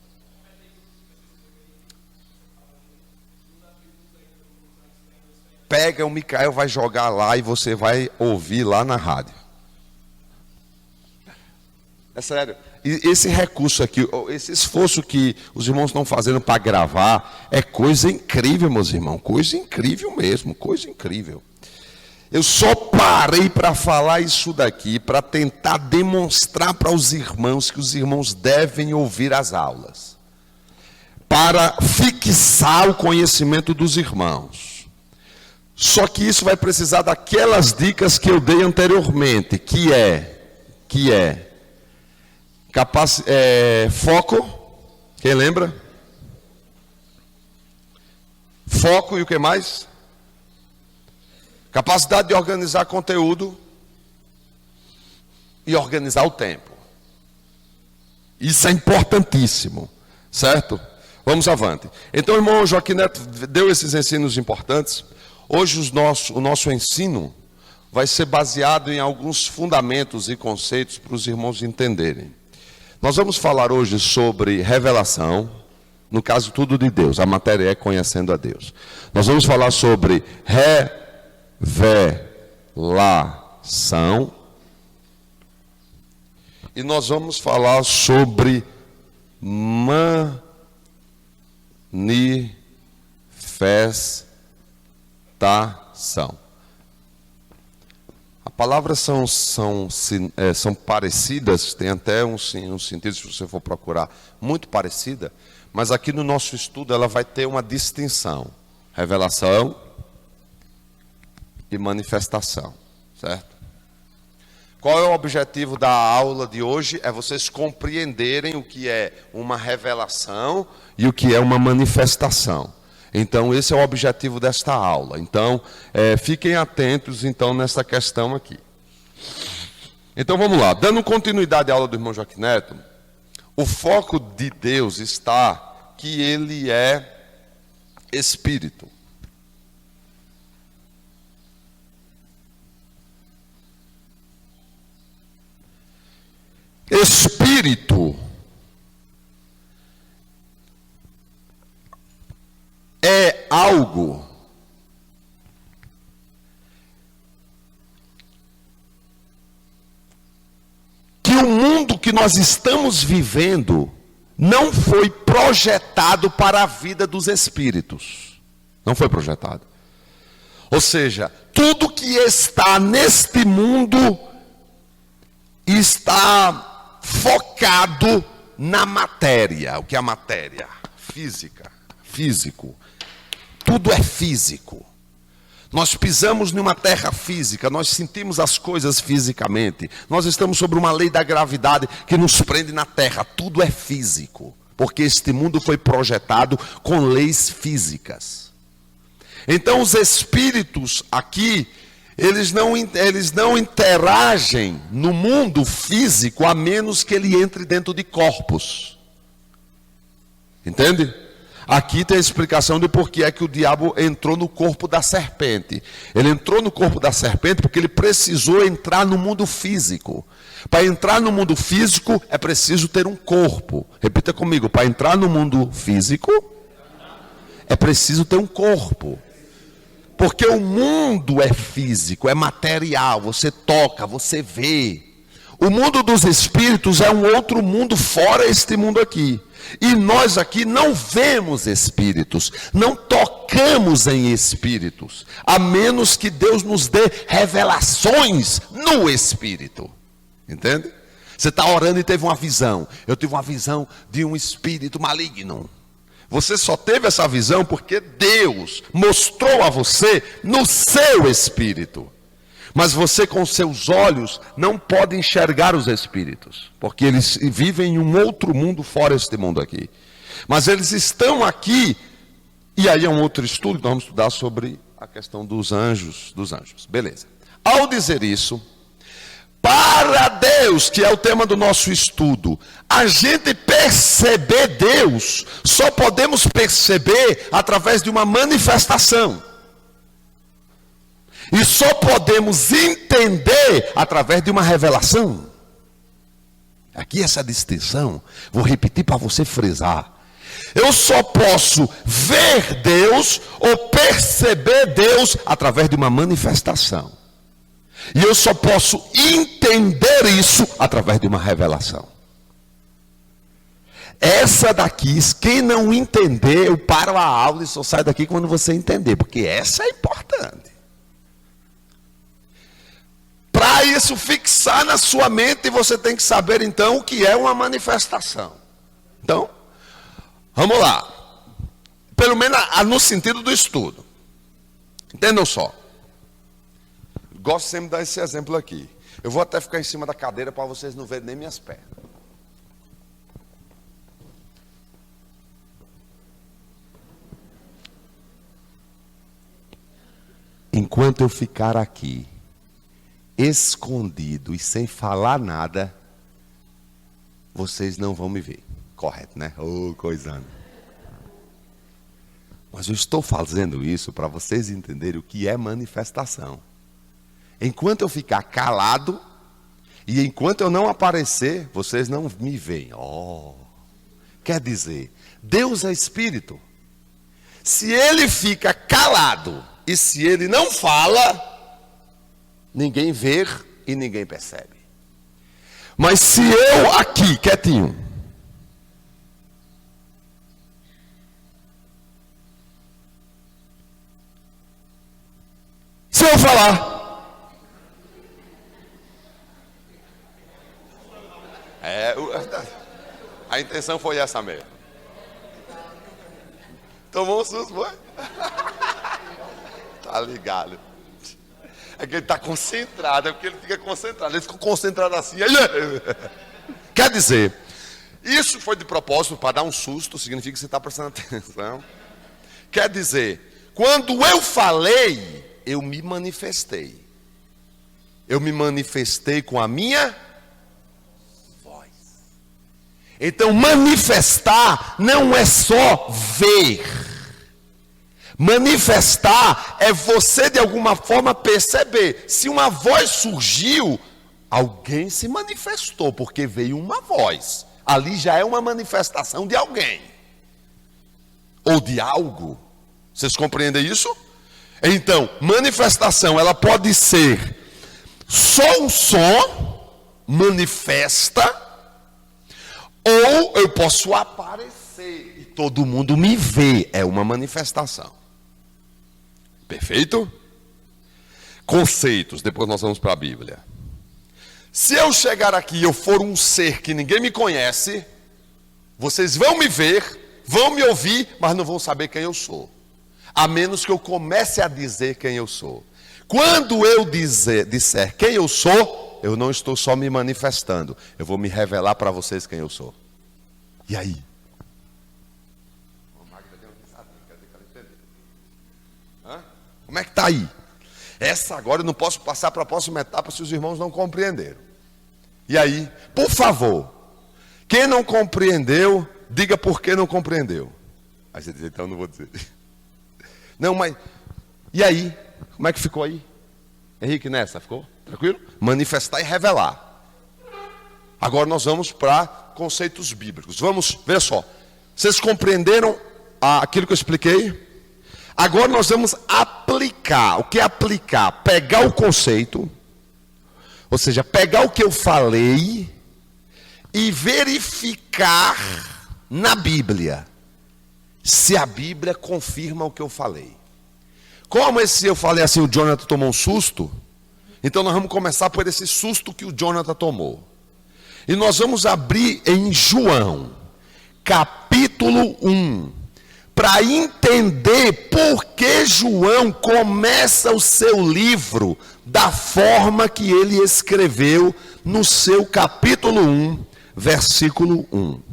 Pega o Micael, vai jogar lá e você vai ouvir lá na rádio. É sério. E esse recurso aqui, esse esforço que os irmãos estão fazendo para gravar, é coisa incrível, meus irmãos. Coisa incrível mesmo, coisa incrível. Eu só parei para falar isso daqui, para tentar demonstrar para os irmãos que os irmãos devem ouvir as aulas. Para fixar o conhecimento dos irmãos. Só que isso vai precisar daquelas dicas que eu dei anteriormente, que é foco, quem lembra? Foco e o que mais? Capacidade de organizar conteúdo e organizar o tempo. Isso é importantíssimo, certo? Vamos avante. Então, o irmão Joaquim Neto deu esses ensinos importantes. Hoje o nosso ensino vai ser baseado em alguns fundamentos e conceitos para os irmãos entenderem. Nós vamos falar hoje sobre revelação, no caso tudo de Deus, a matéria é conhecendo a Deus. Nós vamos falar sobre revelação e nós vamos falar sobre manifestação. A palavras são parecidas, tem até um sentido, se você for procurar, muito parecida, mas aqui no nosso estudo ela vai ter uma distinção: revelação e manifestação, certo? Qual é o objetivo da aula de hoje? É vocês compreenderem o que é uma revelação e o que é uma manifestação. Então, esse é o objetivo desta aula. Então, fiquem atentos então nessa questão aqui. Então, vamos lá. Dando continuidade à aula do irmão Joaquim Neto, o foco de Deus está que Ele é Espírito. Espírito é algo que o mundo que nós estamos vivendo não foi projetado para a vida dos espíritos. Não foi projetado. Ou seja, tudo que está neste mundo está focado na matéria. O que é a matéria? Física, físico. Tudo é físico. Nós pisamos numa terra física, nós sentimos as coisas fisicamente. Nós estamos sobre uma lei da gravidade que nos prende na terra. Tudo é físico, porque este mundo foi projetado com leis físicas. Então os espíritos aqui, eles não interagem no mundo físico a menos que ele entre dentro de corpos. Entende? Aqui tem a explicação de por que é que o diabo entrou no corpo da serpente. Ele entrou no corpo da serpente porque ele precisou entrar no mundo físico. Para entrar no mundo físico é preciso ter um corpo. Repita comigo: para entrar no mundo físico é preciso ter um corpo. Porque o mundo é físico, é material, você toca, você vê. O mundo dos espíritos é um outro mundo fora este mundo aqui. E nós aqui não vemos espíritos, não tocamos em espíritos, a menos que Deus nos dê revelações no espírito. Entende? Você está orando e teve uma visão. Eu tive uma visão de um espírito maligno. Você só teve essa visão porque Deus mostrou a você no seu espírito. Mas você com seus olhos não pode enxergar os espíritos, porque eles vivem em um outro mundo fora este mundo aqui. Mas eles estão aqui, e aí é um outro estudo, nós vamos estudar sobre a questão dos anjos, beleza. Ao dizer isso, para Deus, que é o tema do nosso estudo, a gente perceber Deus, só podemos perceber através de uma manifestação. E só podemos entender através de uma revelação. Aqui essa distinção, vou repetir para você frisar. Eu só posso ver Deus ou perceber Deus através de uma manifestação. E eu só posso entender isso através de uma revelação. Essa daqui, quem não entender, eu paro a aula e só saio daqui quando você entender, porque essa é importante. Para isso fixar na sua mente, você tem que saber então o que é uma manifestação. Então, vamos lá. Pelo menos no sentido do estudo. Entendam só. Gosto sempre de dar esse exemplo aqui. Eu vou até ficar em cima da cadeira para vocês não verem nem minhas pernas. Enquanto eu ficar aqui, escondido e sem falar nada, vocês não vão me ver. Correto, né? Oh, coisando. Mas eu estou fazendo isso para vocês entenderem o que é manifestação. Enquanto eu ficar calado e enquanto eu não aparecer, vocês não me veem. Oh, quer dizer, Deus é espírito. Se ele fica calado e se ele não fala, ninguém vê e ninguém percebe. Mas se eu aqui, quietinho, se eu falar, A intenção foi essa mesmo. Tomou um susto, foi? Tá ligado. É que ele está concentrado, é porque ele fica concentrado. Ele ficou concentrado assim. Quer dizer, isso foi de propósito para dar um susto, significa que você está prestando atenção. Quer dizer, quando eu falei, eu me manifestei. Eu me manifestei com a minha voz. Então, manifestar não é só ver. Manifestar é você de alguma forma perceber. Se uma voz surgiu, alguém se manifestou, porque veio uma voz. Ali já é uma manifestação de alguém. Ou de algo. Vocês compreendem isso? Então, manifestação, ela pode ser só um som, manifesta, ou eu posso aparecer e todo mundo me vê, é uma manifestação. Perfeito? Conceitos, depois nós vamos para a Bíblia. Se eu chegar aqui e eu for um ser que ninguém me conhece, vocês vão me ver, vão me ouvir, mas não vão saber quem eu sou. A menos que eu comece a dizer quem eu sou. Quando eu disser quem eu sou, eu não estou só me manifestando. Eu vou me revelar para vocês quem eu sou. E aí? Como é que está aí? Essa agora eu não posso passar para a próxima etapa se os irmãos não compreenderam. E aí, por favor, quem não compreendeu, diga por que não compreendeu. Aí você diz, então eu não vou dizer. Não, mas, e aí? Como é que ficou aí? Henrique, nessa, ficou? Tranquilo? Manifestar e revelar. Agora nós vamos para conceitos bíblicos. Vamos, veja só. Vocês compreenderam aquilo que eu expliquei? Agora nós vamos aplicar. O que é aplicar? Pegar o conceito, ou seja, pegar o que eu falei e verificar na Bíblia se a Bíblia confirma o que eu falei. Como eu falei assim, o Jonathan tomou um susto, então nós vamos começar por esse susto que o Jonathan tomou. E nós vamos abrir em João, capítulo 1, para entender por que João começa o seu livro da forma que ele escreveu no seu capítulo 1, versículo 1.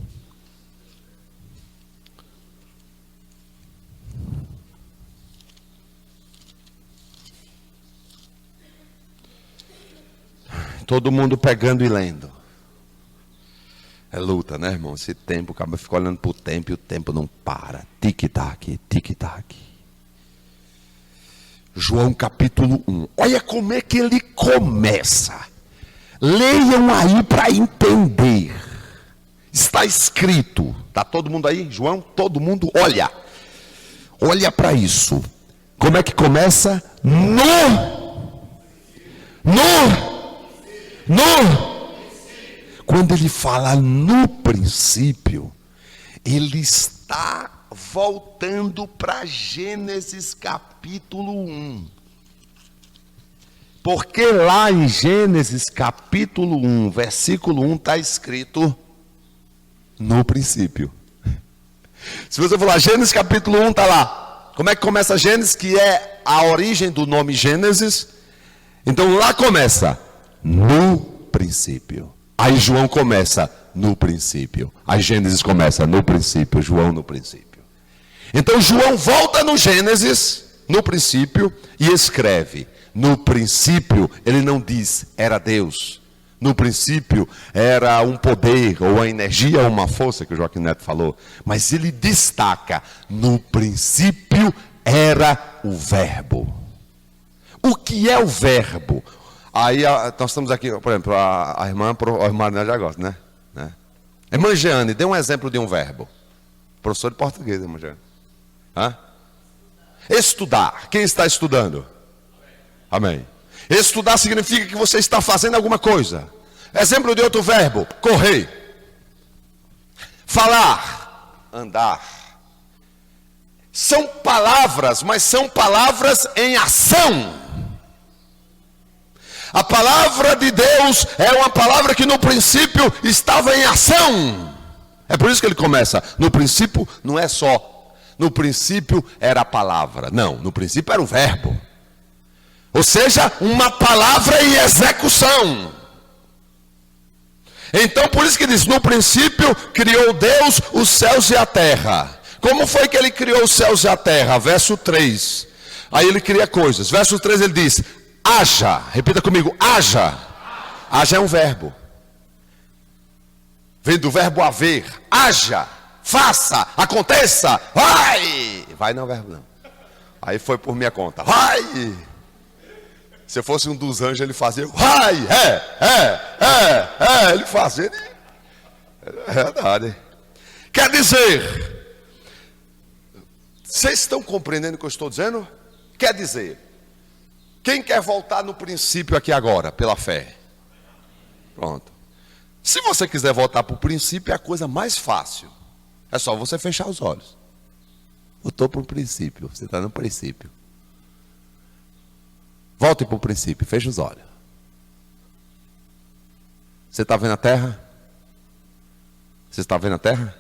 Todo mundo pegando e lendo. É luta, né, irmão? Esse tempo, acaba fica olhando para o tempo e o tempo não para. Tic-tac, tic-tac. João capítulo 1. Olha como é que ele começa. Leiam aí para entender. Está escrito. Está todo mundo aí, João? Todo mundo olha. Olha para isso. Como é que começa? Quando ele fala no princípio, ele está voltando para Gênesis capítulo 1. Porque lá em Gênesis capítulo 1, versículo 1, está escrito no princípio. Se você falar Gênesis capítulo 1, está lá. Como é que começa Gênesis, que é a origem do nome Gênesis? Então lá começa no princípio. Aí João começa no princípio. Aí Gênesis começa no princípio. João no princípio. Então João volta no Gênesis, no princípio, e escreve. No princípio, ele não diz era Deus. No princípio era um poder, ou a energia, ou uma força, que o Joaquim Neto falou. Mas ele destaca, no princípio era o verbo. O que é o verbo? Aí nós estamos aqui, por exemplo, a irmã já gosta, né? Irmã Jeane, dê um exemplo de um verbo. Professor de português, irmã Jeane. Estudar. Quem está estudando? Amém. Estudar significa que você está fazendo alguma coisa. Exemplo de outro verbo, correr. Falar, andar. São palavras, mas são palavras em ação. A palavra de Deus é uma palavra que no princípio estava em ação. É por isso que ele começa. No princípio não é só. No princípio era a palavra. Não, no princípio era o verbo. Ou seja, uma palavra em execução. Então por isso que diz, no princípio criou Deus os céus e a terra. Como foi que ele criou os céus e a terra? Verso 3. Aí ele cria coisas. Verso 3 ele diz, haja. Repita comigo, haja. Haja é um verbo. Vem do verbo haver. Haja, faça, aconteça, vai. Vai não é verbo não. Aí foi por minha conta. Vai. Se eu fosse um dos anjos, ele fazia, vai, ele fazia. É verdade. Quer dizer, vocês estão compreendendo o que eu estou dizendo? Quer dizer, quem quer voltar no princípio aqui agora, pela fé? Pronto. Se você quiser voltar para o princípio, é a coisa mais fácil. É só você fechar os olhos. Eu estou para o princípio, você está no princípio. Volte para o princípio, feche os olhos. Você está vendo a terra? Você está vendo a terra?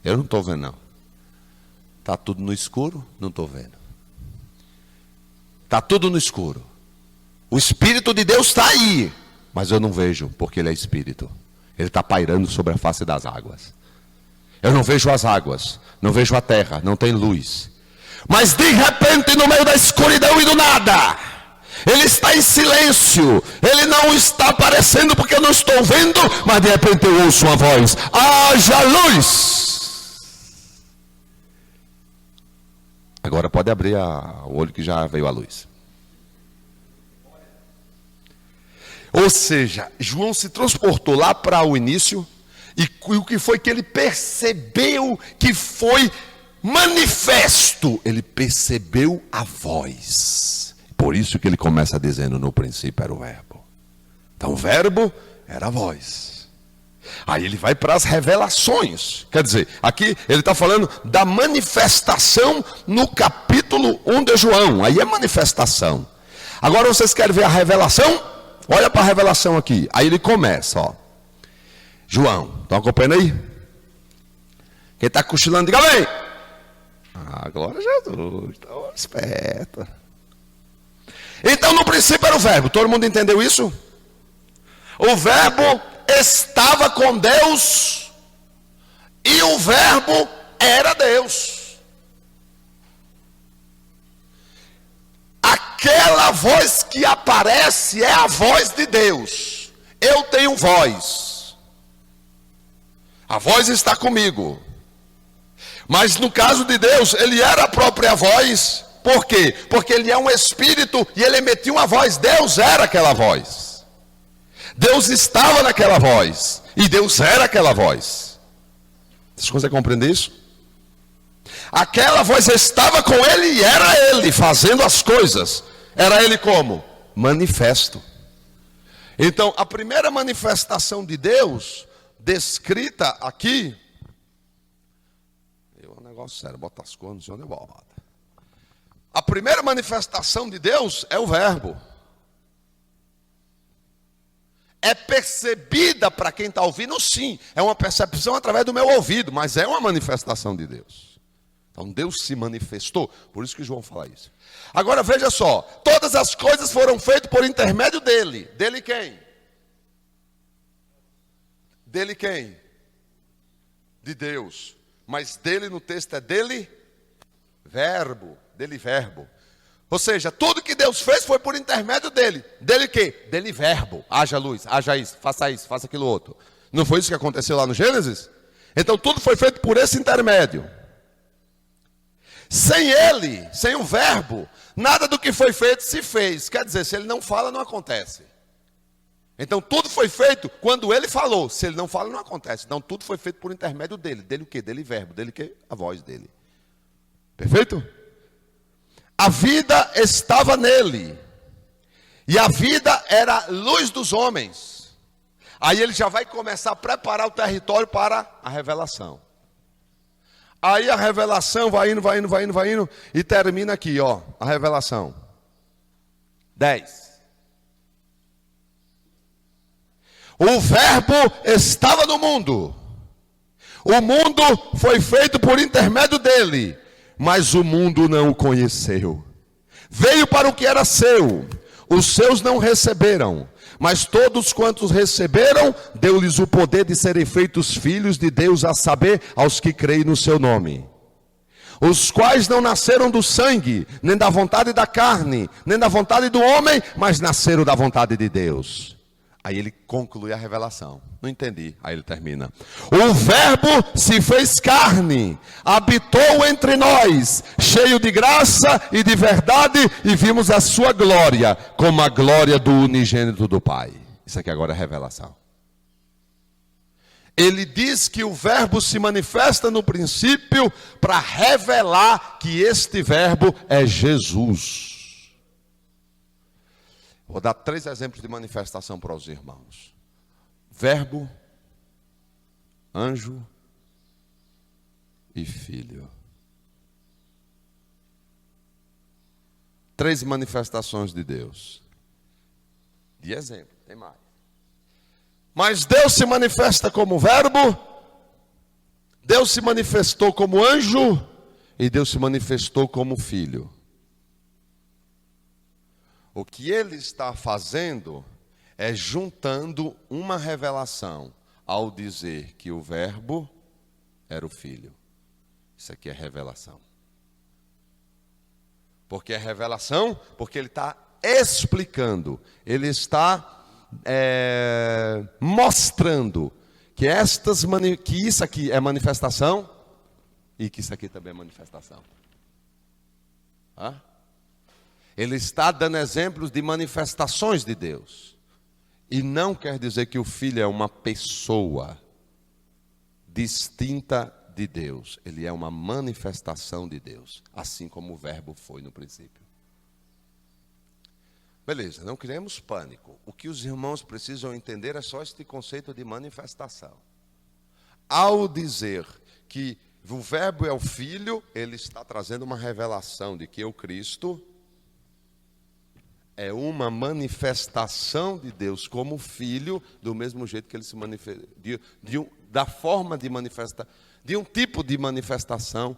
Eu não estou vendo não. Está tudo no escuro? Não estou vendo. Está tudo no escuro. O Espírito de Deus está aí. Mas eu não vejo, porque Ele é Espírito. Ele está pairando sobre a face das águas. Eu não vejo as águas, não vejo a terra, não tem luz. Mas de repente, no meio da escuridão e do nada, Ele está em silêncio. Ele não está aparecendo porque eu não estou vendo. Mas de repente eu ouço uma voz: haja luz. Agora pode abrir o olho que já veio a luz. Ou seja, João se transportou lá para o início. E o que foi que ele percebeu que foi manifesto? Ele percebeu a voz. Por isso que ele começa dizendo, no princípio era o verbo. Então o verbo era a voz. Aí ele vai para as revelações. Quer dizer, aqui ele está falando da manifestação no capítulo 1 de João. Aí é manifestação. Agora vocês querem ver a revelação? Olha para a revelação aqui. Aí ele começa, ó. João, estão acompanhando aí? Quem está cochilando, diga bem. Glória a Jesus. Estou esperto. Então no princípio era o verbo. Todo mundo entendeu isso? O verbo estava com Deus. E o verbo era Deus. Aquela voz que aparece é a voz de Deus. Eu tenho voz. A voz está comigo. Mas no caso de Deus, Ele era a própria voz. Por quê? Porque Ele é um espírito e Ele emitiu uma voz. Deus era aquela voz. Deus estava naquela voz. E Deus era aquela voz. Vocês conseguem compreender isso? Aquela voz estava com Ele e era Ele fazendo as coisas. Era Ele como? Manifesto. Então, a primeira manifestação de Deus, descrita aqui, é um negócio sério, bota as coisas, não sei onde eu boto. A primeira manifestação de Deus é o verbo. É percebida para quem está ouvindo, sim. É uma percepção através do meu ouvido, mas é uma manifestação de Deus. Então Deus se manifestou, por isso que João fala isso. Agora veja só, todas as coisas foram feitas por intermédio dele. Dele quem? Dele quem? De Deus. Mas dele no texto é dele verbo, dele verbo. Ou seja, tudo que Deus fez foi por intermédio dele. Dele quê? Dele verbo. Haja luz, haja isso, faça aquilo outro. Não foi isso que aconteceu lá no Gênesis? Então tudo foi feito por esse intermédio. Sem ele, sem o verbo, nada do que foi feito se fez. Quer dizer, se ele não fala, não acontece. Então tudo foi feito quando ele falou. Se ele não fala, não acontece. Então tudo foi feito por intermédio dele. Dele o quê? Dele verbo. Dele o quê? A voz dele. Perfeito? A vida estava nele. E a vida era luz dos homens. Aí ele já vai começar a preparar o território para a revelação. Aí a revelação vai indo, e termina aqui, ó, a revelação. 10. O Verbo estava no mundo. O mundo foi feito por intermédio dele, mas o mundo não o conheceu. Veio para o que era seu, os seus não receberam, mas todos quantos receberam, deu-lhes o poder de serem feitos filhos de Deus, a saber, aos que creem no seu nome. Os quais não nasceram do sangue, nem da vontade da carne, nem da vontade do homem, mas nasceram da vontade de Deus. Aí ele conclui a revelação. Não entendi. Aí ele termina. O Verbo se fez carne, habitou entre nós, cheio de graça e de verdade, e vimos a sua glória, como a glória do unigênito do Pai. Isso aqui agora é revelação. Ele diz que o Verbo se manifesta no princípio para revelar que este Verbo é Jesus. Vou dar 3 exemplos de manifestação para os irmãos: Verbo, anjo e filho. 3 manifestações de Deus. De exemplo, tem mais. Mas Deus se manifesta como Verbo, Deus se manifestou como anjo e Deus se manifestou como filho. O que ele está fazendo é juntando uma revelação ao dizer que o Verbo era o Filho. Isso aqui é revelação. Por que é revelação? Porque ele está explicando, ele está mostrando que isso aqui é manifestação e que isso aqui também é manifestação. Ele está dando exemplos de manifestações de Deus. E não quer dizer que o Filho é uma pessoa distinta de Deus. Ele é uma manifestação de Deus, assim como o Verbo foi no princípio. Beleza, não criemos pânico. O que os irmãos precisam entender é só este conceito de manifestação. Ao dizer que o Verbo é o Filho, ele está trazendo uma revelação de que o Cristo é uma manifestação de Deus como Filho, do mesmo jeito que ele se manifesta, da forma de manifestar, de um tipo de manifestação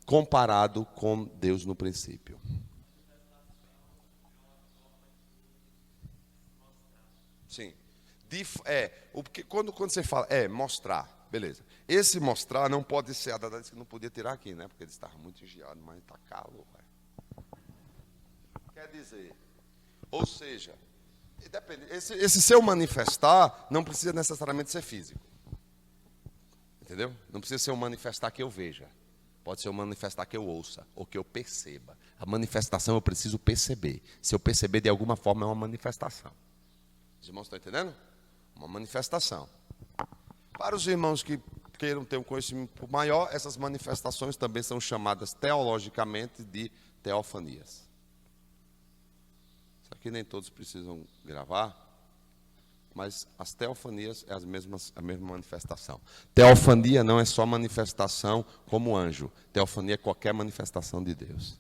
comparado com Deus no princípio. Sim. Porque quando você fala, mostrar, beleza. Esse mostrar não pode ser, a Dada disse que não podia tirar aqui, né? Porque ele estava muito engiado, mas está calor. Quer dizer, ou seja, esse seu manifestar não precisa necessariamente ser físico. Entendeu? Não precisa ser um manifestar que eu veja. Pode ser um manifestar que eu ouça, ou que eu perceba. A manifestação eu preciso perceber. Se eu perceber de alguma forma é uma manifestação. Os irmãos estão entendendo? Uma manifestação. Para os irmãos que queiram ter um conhecimento maior, essas manifestações também são chamadas teologicamente de teofanias. Isso aqui nem todos precisam gravar, mas as teofanias é a mesma manifestação. Teofania não é só manifestação como anjo. Teofania é qualquer manifestação de Deus.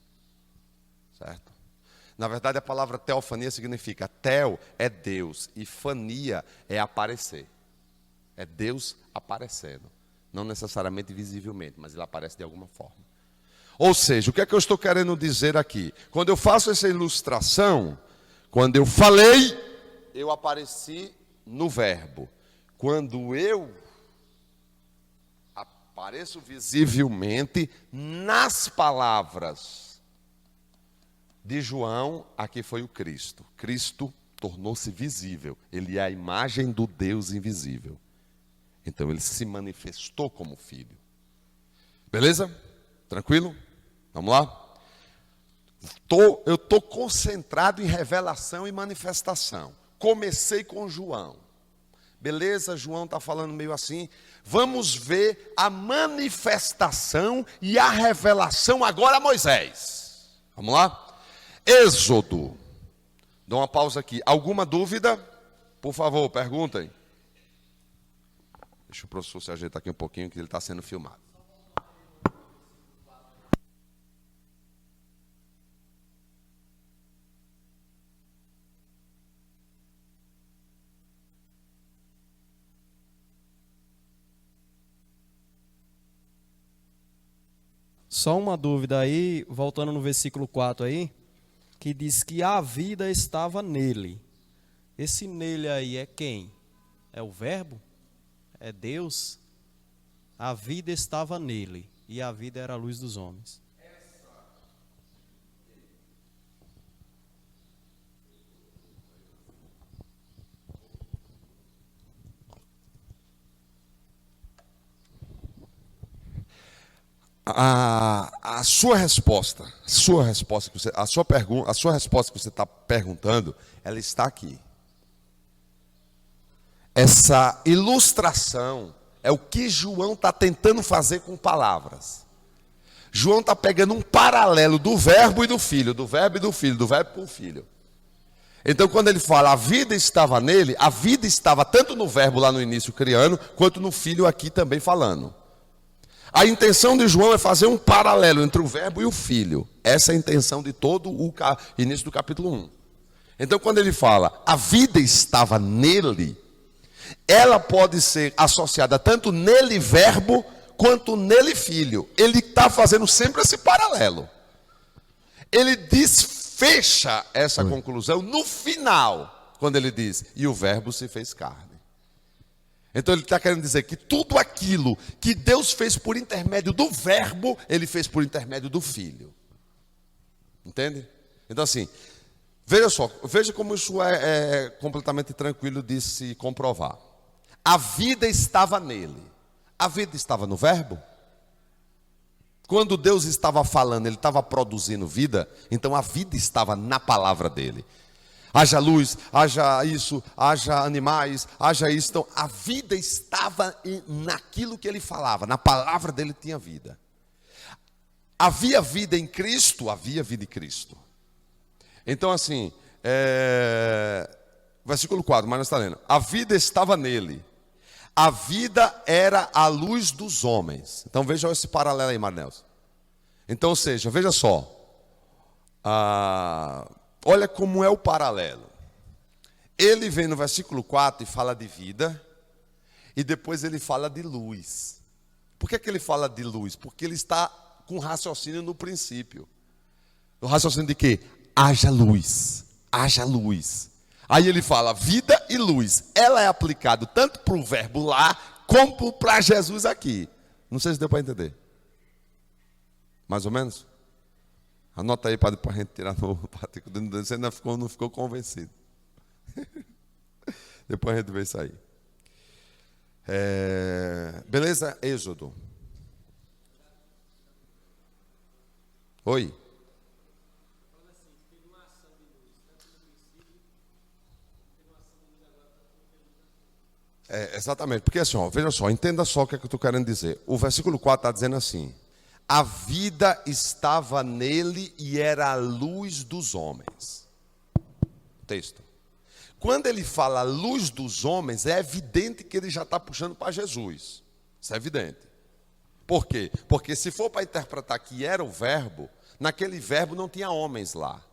Certo? Na verdade, a palavra teofania significa teo é Deus e fania é aparecer. É Deus aparecendo. Não necessariamente visivelmente, mas ele aparece de alguma forma. Ou seja, o que é que eu estou querendo dizer aqui? Quando eu faço essa ilustração, quando eu falei, eu apareci no Verbo. Quando eu apareço visivelmente nas palavras de João, aqui foi o Cristo. Cristo tornou-se visível. Ele é a imagem do Deus invisível. Então ele se manifestou como filho. Beleza? Tranquilo? Vamos lá? Eu estou concentrado em revelação e manifestação. Comecei com João. Beleza? João está falando meio assim. Vamos ver a manifestação e a revelação agora a Moisés. Vamos lá? Êxodo. Dá uma pausa aqui. Alguma dúvida? Por favor, perguntem. Deixa o professor se ajeitar aqui um pouquinho, que ele está sendo filmado. Só uma dúvida aí, voltando no versículo 4 aí, que diz que a vida estava nele. Esse nele aí é quem? É o verbo? É Deus? A vida estava nele, e a vida era a luz dos homens. A sua resposta, a sua pergunta, a sua resposta que você está perguntando, ela está aqui. Essa ilustração é o que João está tentando fazer com palavras. João está pegando um paralelo do verbo e do filho, do verbo e do filho, do verbo com o filho. Então, quando ele fala a vida estava nele, a vida estava tanto no verbo lá no início criando, quanto no filho aqui também falando. A intenção de João é fazer um paralelo entre o verbo e o filho. Essa é a intenção de todo o início do capítulo 1. Então, quando ele fala a vida estava nele, ela pode ser associada tanto nele verbo, quanto nele filho. Ele está fazendo sempre esse paralelo. Ele desfecha essa conclusão no final, quando ele diz, e o verbo se fez carne. Então ele está querendo dizer que tudo aquilo que Deus fez por intermédio do verbo, ele fez por intermédio do filho. Entende? Então assim, veja só, veja como isso é completamente tranquilo de se comprovar. A vida estava nele. A vida estava no verbo? Quando Deus estava falando, ele estava produzindo vida, então a vida estava na palavra dele. Haja luz, haja isso, haja animais, haja isso. Então, a vida estava naquilo que ele falava, na palavra dele tinha vida. Havia vida em Cristo, havia vida em Cristo. Então, assim, versículo 4, mas nós está lendo. A vida estava nele, a vida era a luz dos homens. Então, veja esse paralelo aí, Marnelson. Então, ou seja, veja só. Olha como é o paralelo. Ele vem no versículo 4 e fala de vida, e depois ele fala de luz. Por que ele fala de luz? Porque ele está com raciocínio no princípio. O raciocínio de quê? Haja luz, haja luz. Aí ele fala vida e luz. Ela é aplicada tanto para o verbo lá, como para Jesus aqui. Não sei se deu para entender. Mais ou menos? Anota aí para a gente tirar no particular. Você ainda não ficou convencido. Depois a gente vê isso aí. Beleza? Êxodo. Oi. Exatamente, porque assim, veja só, entenda só o que é que eu estou querendo dizer. O versículo 4 está dizendo assim: a vida estava nele e era a luz dos homens. Texto. Quando ele fala luz dos homens, é evidente que ele já está puxando para Jesus. Isso é evidente. Por quê? Porque se for para interpretar que era o verbo, naquele verbo não tinha homens lá.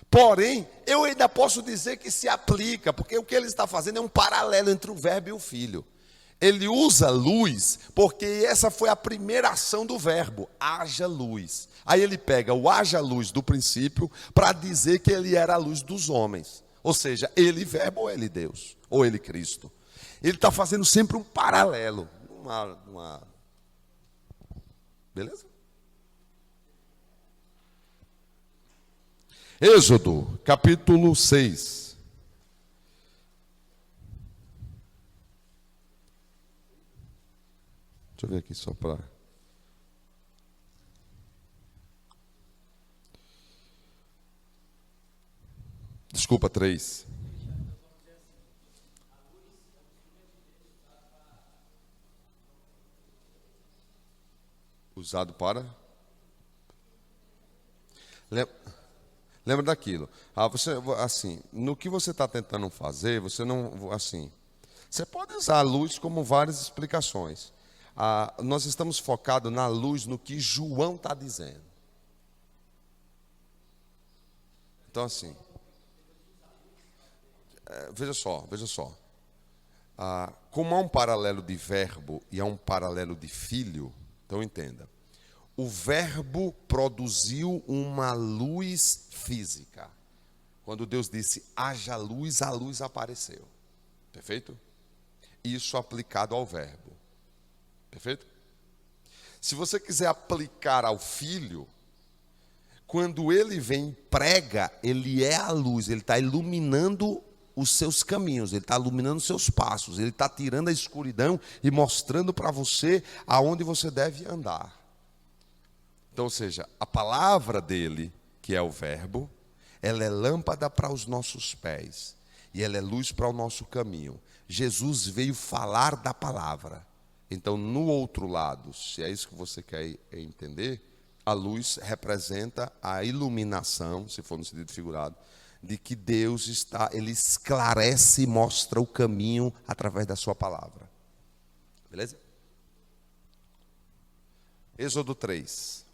Porém, eu ainda posso dizer que se aplica, porque o que ele está fazendo é um paralelo entre o verbo e o filho. Ele usa luz, porque essa foi a primeira ação do verbo, haja luz. Aí ele pega o haja luz do princípio para dizer que ele era a luz dos homens. Ou seja, ele verbo ou ele Deus, ou ele Cristo. Ele está fazendo sempre um paralelo. Beleza? Êxodo, capítulo 6. Deixa eu ver aqui só para... Desculpa, 3. Usado para... Lembra daquilo. Você, assim, no que você está tentando fazer, você não, assim, você pode usar a luz como várias explicações. Nós estamos focados na luz, no que João está dizendo. Então, assim, veja só. Como há um paralelo de verbo e há um paralelo de filho, Então entenda. O verbo produziu uma luz física. Quando Deus disse, haja luz, a luz apareceu. Perfeito? Isso aplicado ao verbo. Perfeito? Se você quiser aplicar ao Filho, quando ele vem e prega, ele é a luz, ele está iluminando os seus caminhos, ele está iluminando os seus passos, ele está tirando a escuridão e mostrando para você aonde você deve andar. Então, ou seja, a palavra dele, que é o verbo, ela é lâmpada para os nossos pés e ela é luz para o nosso caminho. Jesus veio falar da palavra. Então, no outro lado, se é isso que você quer entender, a luz representa a iluminação, se for no sentido figurado, de que Deus ele esclarece e mostra o caminho através da sua palavra. Beleza? Êxodo 3.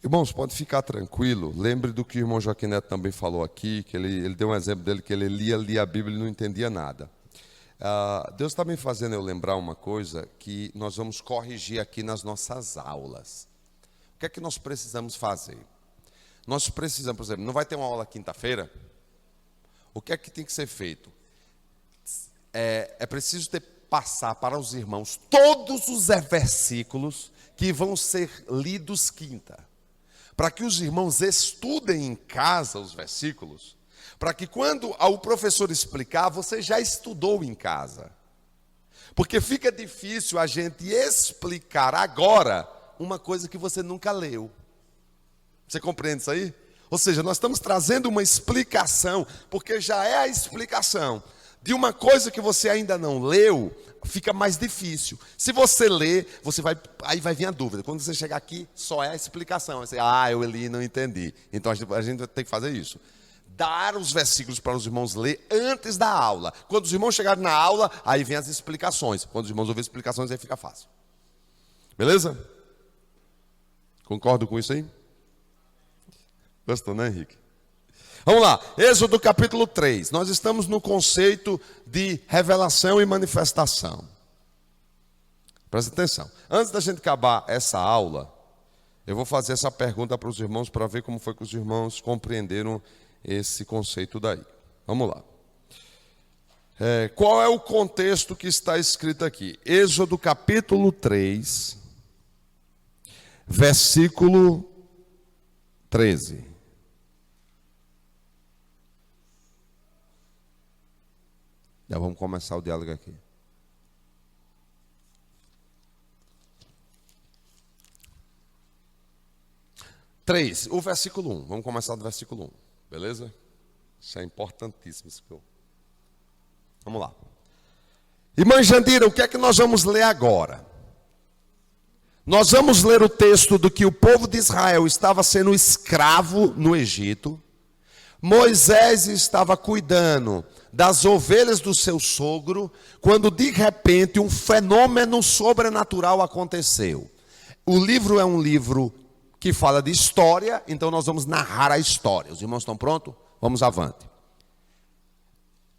Irmãos, pode ficar tranquilo. Lembre do que o irmão Joaquim Neto também falou aqui, que ele deu um exemplo dele, que ele lia a Bíblia e não entendia nada. Deus está me fazendo eu lembrar uma coisa que nós vamos corrigir aqui nas nossas aulas. O que é que nós precisamos fazer? Nós precisamos, por exemplo, não vai ter uma aula quinta-feira? O que é que tem que ser feito? É preciso passar para os irmãos todos os versículos que vão ser lidos quinta. Para que os irmãos estudem em casa os versículos, para que quando o professor explicar, você já estudou em casa. Porque fica difícil a gente explicar agora uma coisa que você nunca leu. Você compreende isso aí? Ou seja, nós estamos trazendo uma explicação, porque já é a explicação de uma coisa que você ainda não leu, fica mais difícil. Se você ler, aí vai vir a dúvida. Quando você chegar aqui, só é a explicação. Você, eu li e não entendi. Então a gente tem que fazer isso. Dar os versículos para os irmãos ler antes da aula. Quando os irmãos chegarem na aula, aí vem as explicações. Quando os irmãos ouvirem as explicações, aí fica fácil. Beleza? Concordo com isso aí? Gostou, né, Henrique? Vamos lá, Êxodo capítulo 3. Nós estamos no conceito de revelação e manifestação. Presta atenção. Antes da gente acabar essa aula, eu vou fazer essa pergunta para os irmãos para ver como foi que os irmãos compreenderam esse conceito daí. Vamos lá. Qual é o contexto que está escrito aqui? Êxodo capítulo 3, versículo 13. Já vamos começar o diálogo aqui. 3, o versículo 1. Vamos começar do versículo 1. Beleza? Isso é importantíssimo. Vamos lá. Irmã Jandira, o que é que nós vamos ler agora? Nós vamos ler o texto do que o povo de Israel estava sendo escravo no Egito. Moisés estava cuidando das ovelhas do seu sogro, quando de repente um fenômeno sobrenatural aconteceu. O livro é um livro que fala de história, então nós vamos narrar a história. Os irmãos estão prontos? Vamos avante.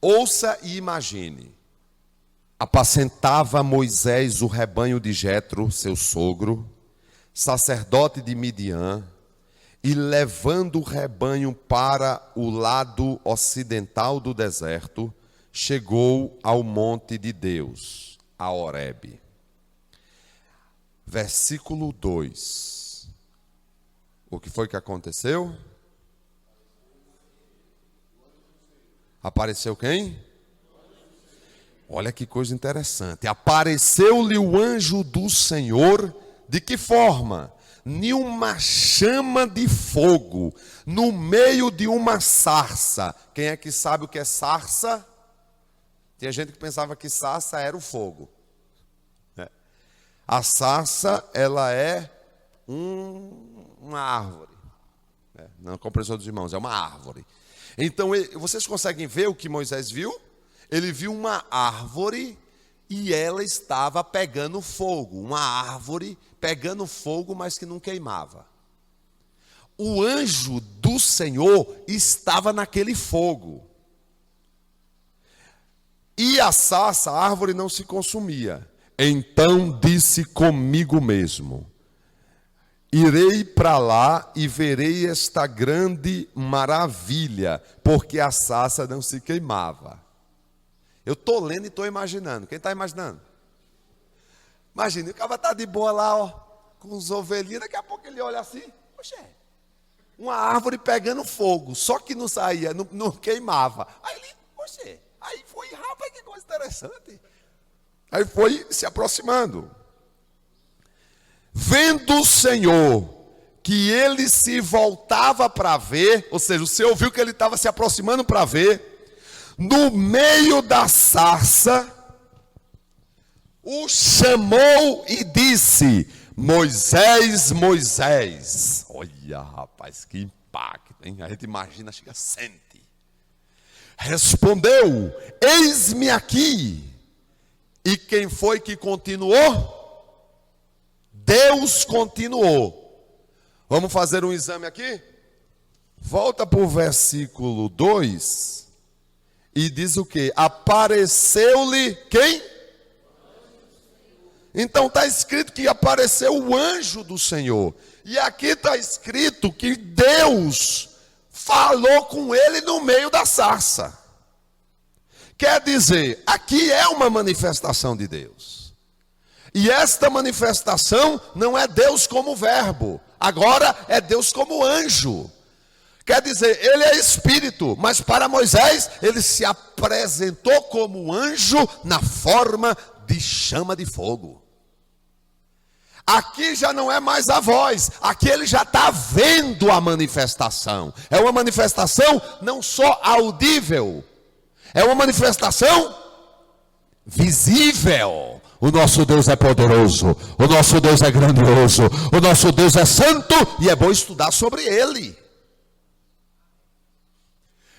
Ouça e imagine. Apacentava Moisés o rebanho de Jetro, seu sogro, sacerdote de Midian, e levando o rebanho para o lado ocidental do deserto, chegou ao monte de Deus, a Horebe. Versículo 2. O que foi que aconteceu? Apareceu quem? Olha que coisa interessante. Apareceu-lhe o anjo do Senhor, de que forma? Em uma chama de fogo, no meio de uma sarça. Quem é que sabe o que é sarça? Tinha gente que pensava que sarça era o fogo. A sarça, ela é uma árvore. Não compreensão dos irmãos, é uma árvore. Então, vocês conseguem ver o que Moisés viu? Ele viu uma árvore e ela estava pegando fogo, uma árvore pegando fogo, mas que não queimava. O anjo do Senhor estava naquele fogo. E a sarça, a árvore não se consumia. Então disse comigo mesmo: irei para lá e verei esta grande maravilha, porque a sarça não se queimava. Eu estou lendo e estou imaginando. Quem está imaginando? Imagina, o cara está de boa lá, ó, com os ovelhinhos, daqui a pouco ele olha assim, poxa, uma árvore pegando fogo, só que não saía, não queimava. Aí ele, poxa, aí foi, rapaz, que coisa interessante. Aí foi se aproximando. Vendo o Senhor que ele se voltava para ver, ou seja, o Senhor viu que ele estava se aproximando para ver, no meio da sarça, o chamou e disse: Moisés, Moisés. Olha, rapaz, que impacto, hein? A gente imagina, chega, sente. Respondeu: eis-me aqui. E quem foi que continuou? Deus continuou. Vamos fazer um exame aqui? Volta para o versículo 2 e diz o quê? Apareceu-lhe quem? Então está escrito que apareceu o anjo do Senhor. E aqui está escrito que Deus falou com ele no meio da sarça. Quer dizer, aqui é uma manifestação de Deus. E esta manifestação não é Deus como verbo. Agora é Deus como anjo. Quer dizer, ele é espírito, mas para Moisés ele se apresentou como anjo na forma de chama de fogo. Aqui já não é mais a voz, aqui ele já está vendo a manifestação. É uma manifestação não só audível, é uma manifestação visível. O nosso Deus é poderoso, o nosso Deus é grandioso, o nosso Deus é santo e é bom estudar sobre ele.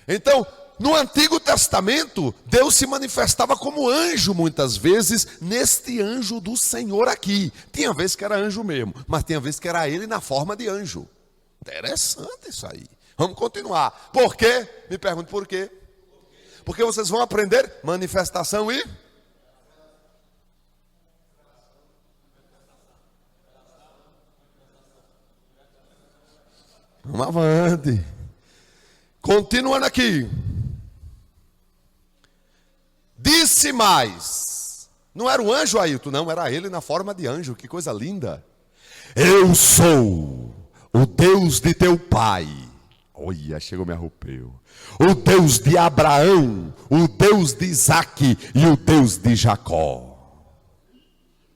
Então, no Antigo Testamento, Deus se manifestava como anjo muitas vezes, neste anjo do Senhor aqui. Tinha vezes que era anjo mesmo, mas tinha vezes que era ele na forma de anjo. Interessante isso aí. Vamos continuar. Por quê? Me pergunto por quê. Porque vocês vão aprender manifestação e... Vamos avante. Continuando aqui. Disse mais. Não era o anjo Ailton, não, era ele na forma de anjo. Que coisa linda. Eu sou o Deus de teu pai. Olha, chegou, me arrepio. O Deus de Abraão, o Deus de Isaque e o Deus de Jacó.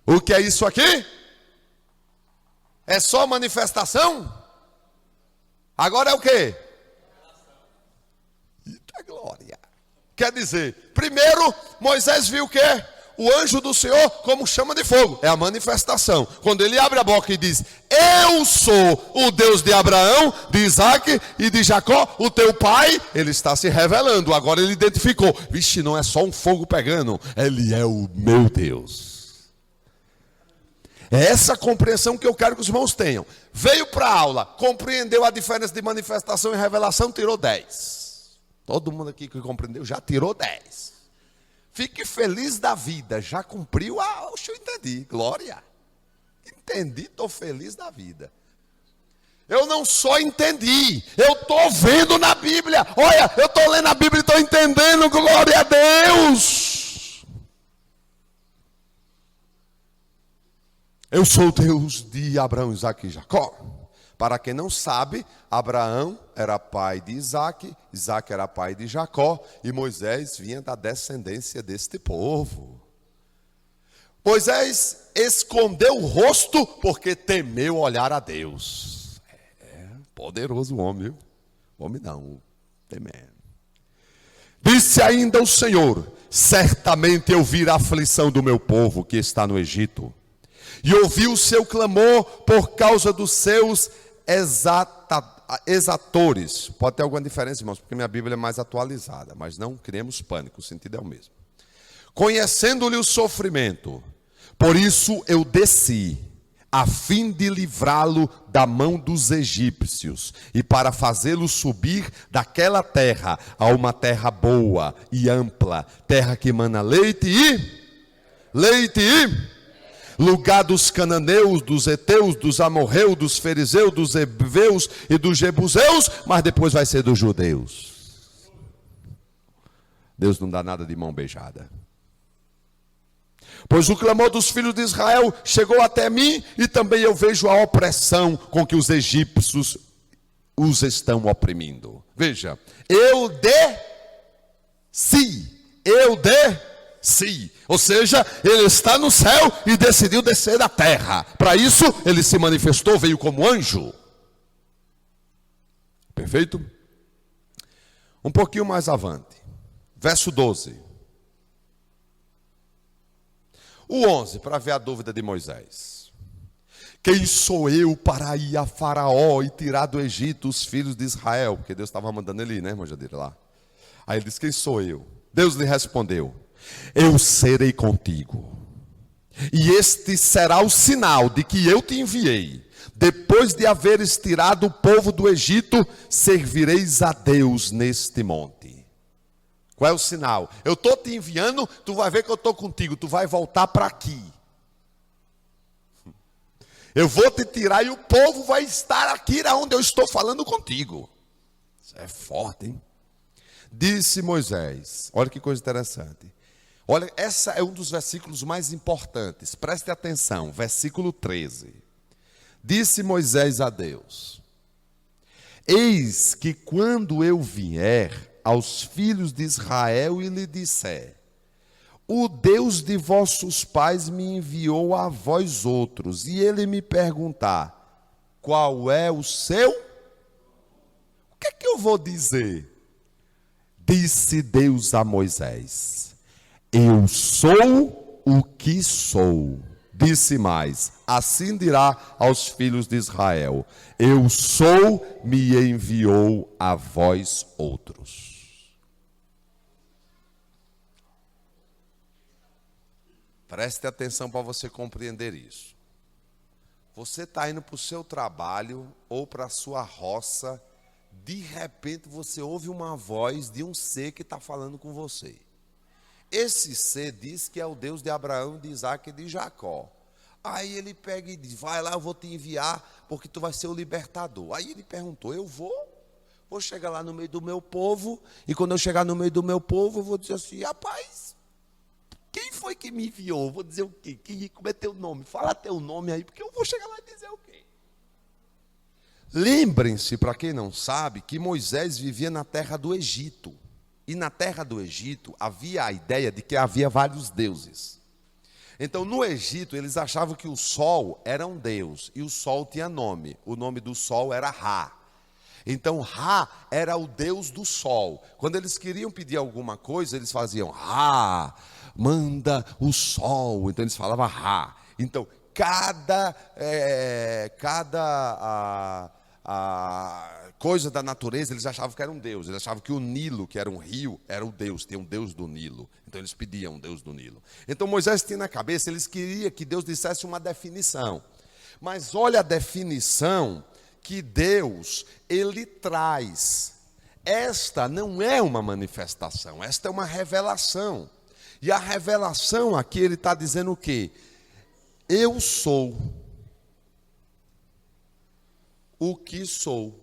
O que é isso aqui? É só manifestação? Agora é o quê? Eita glória. Quer dizer, primeiro Moisés viu o quê? O anjo do Senhor como chama de fogo. É a manifestação. Quando ele abre a boca e diz: eu sou o Deus de Abraão, de Isaque e de Jacó, o teu pai, ele está se revelando. Agora ele identificou. Vixe, não é só um fogo pegando, ele é o meu Deus. É essa compreensão que eu quero que os irmãos tenham. Veio para a aula, compreendeu a diferença de manifestação e revelação, tirou 10. Todo mundo aqui que compreendeu já tirou 10. Fique feliz da vida, já cumpriu oxe, eu entendi, glória. Entendi, estou feliz da vida. Eu não só entendi, eu estou vendo na Bíblia. Olha, eu estou lendo a Bíblia e estou entendendo, glória a Deus. Eu sou o Deus de Abraão, Isaque e Jacó. Para quem não sabe, Abraão era pai de Isaque, Isaque era pai de Jacó, e Moisés vinha da descendência deste povo. Moisés escondeu o rosto porque temeu olhar a Deus. Poderoso o homem, viu? Homem não, temendo. Disse ainda o Senhor: certamente eu vi a aflição do meu povo que está no Egito, e ouvi o seu clamor por causa dos seus exatores. Pode ter alguma diferença, irmãos, porque minha Bíblia é mais atualizada, mas não criemos pânico, o sentido é o mesmo. conhecendo-lhe o sofrimento. Por isso eu desci, a fim de livrá-lo da mão dos egípcios, e para fazê-lo subir daquela terra a uma terra boa e ampla, terra que mana leite e lugar dos cananeus, dos heteus, dos amorreus, dos fariseus, dos heveus e dos jebuseus, mas depois vai ser dos judeus. Deus não dá nada de mão beijada. Pois o clamor dos filhos de Israel chegou até mim, e também eu vejo a opressão com que os egípcios os estão oprimindo. Veja, eu desci, ou seja, ele está no céu e decidiu descer da terra. Para isso, ele se manifestou, veio como anjo. Perfeito? Um pouquinho mais avante, verso 12. O 11, para ver a dúvida de Moisés. Quem sou eu para ir a Faraó e tirar do Egito os filhos de Israel? Porque Deus estava mandando ele ir, né, irmão Jadir, lá. Aí ele disse, quem sou eu? Deus lhe respondeu, eu serei contigo. E este será o sinal de que eu te enviei. Depois de haveres tirado o povo do Egito, servireis a Deus neste monte. Qual é o sinal? Eu estou te enviando, tu vai ver que eu estou contigo, tu vai voltar para aqui. Eu vou te tirar e o povo vai estar aqui onde eu estou falando contigo. Isso é forte, hein? Disse Moisés, olha que coisa interessante. Olha, esse é um dos versículos mais importantes, preste atenção, versículo 13. Disse Moisés a Deus, eis que quando eu vier aos filhos de Israel e lhe disser, o Deus de vossos pais me enviou a vós outros, e ele me perguntar, qual é o seu? O que é que eu vou dizer? Disse Deus a Moisés, eu sou o que sou. Disse mais, assim dirá aos filhos de Israel, eu sou, me enviou a vós outros. Preste atenção para você compreender isso. Você está indo para o seu trabalho ou para a sua roça, de repente você ouve uma voz de um ser que está falando com você. Esse ser diz que é o Deus de Abraão, de Isaac e de Jacó. Aí ele pega e diz, vai lá, eu vou te enviar, porque tu vai ser o libertador. Aí ele perguntou, eu vou chegar lá no meio do meu povo, e quando eu chegar no meio do meu povo, eu vou dizer assim, rapaz, quem foi que me enviou? Eu vou dizer o quê? Como é teu nome? Fala teu nome aí, porque eu vou chegar lá e dizer o quê? Lembrem-se, para quem não sabe, que Moisés vivia na terra do Egito. E na terra do Egito havia a ideia de que havia vários deuses. Então no Egito eles achavam que o sol era um deus, e o sol tinha nome. O nome do sol era Ra. Então Ra era o deus do sol. Quando eles queriam pedir alguma coisa, eles faziam Ra, manda o sol. Então eles falavam Ra. Então cada coisa da natureza eles achavam que era um deus. Eles achavam que o Nilo, que era um rio, era o deus, tem um deus do Nilo. Então eles pediam um deus do Nilo. Então Moisés tinha na cabeça, eles queriam que Deus dissesse uma definição. Mas olha a definição que Deus, ele traz. Esta não é uma manifestação, esta é uma revelação. E a revelação aqui ele está dizendo o quê? Eu sou o que sou.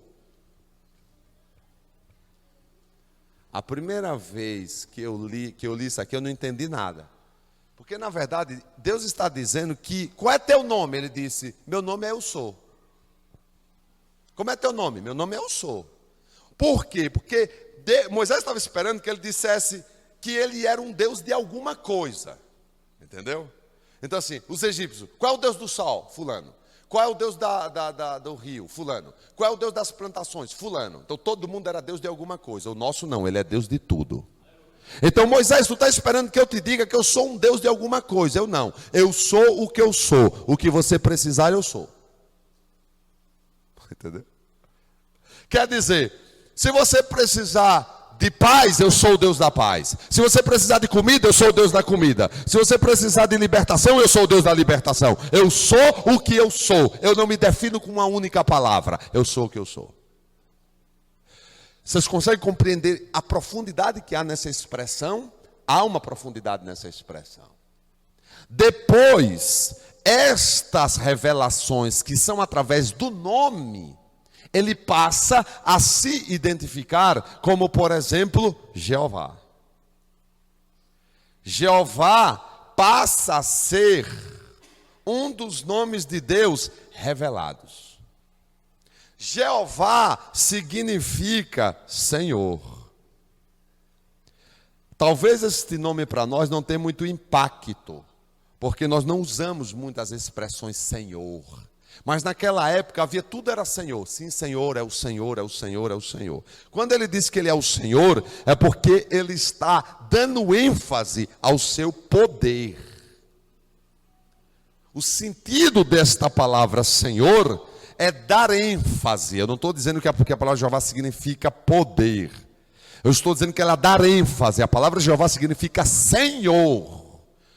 A primeira vez que eu li isso aqui, eu não entendi nada. Porque, na verdade, Deus está dizendo que... Qual é teu nome? Ele disse, meu nome é Eu Sou. Como é teu nome? Meu nome é Eu Sou. Por quê? Porque Moisés estava esperando que ele dissesse que ele era um Deus de alguma coisa. Entendeu? Então, assim, os egípcios, qual é o Deus do sol? Fulano. Qual é o Deus do rio? Fulano. Qual é o Deus das plantações? Fulano. Então todo mundo era Deus de alguma coisa. O nosso não, ele é Deus de tudo. Então Moisés, tu está esperando que eu te diga que eu sou um Deus de alguma coisa. Eu não. Eu sou o que eu sou. O que você precisar, eu sou. Entendeu? Quer dizer, se você precisar de paz, eu sou o Deus da paz. Se você precisar de comida, eu sou o Deus da comida. Se você precisar de libertação, eu sou o Deus da libertação. Eu sou o que eu sou. Eu não me defino com uma única palavra. Eu sou o que eu sou. Vocês conseguem compreender a profundidade que há nessa expressão? Há uma profundidade nessa expressão. Depois, estas revelações que são através do nome, ele passa a se identificar como, por exemplo, Jeová. Jeová passa a ser um dos nomes de Deus revelados. Jeová significa Senhor. Talvez este nome para nós não tenha muito impacto, porque nós não usamos muitas expressões Senhor. Mas naquela época havia tudo era Senhor. Sim, Senhor, é o Senhor, é o Senhor, é o Senhor. Quando ele diz que ele é o Senhor, é porque ele está dando ênfase ao seu poder. O sentido desta palavra Senhor é dar ênfase. Eu não estou dizendo que é porque a palavra Jeová significa poder. Eu estou dizendo que ela dá ênfase. A palavra Jeová significa Senhor.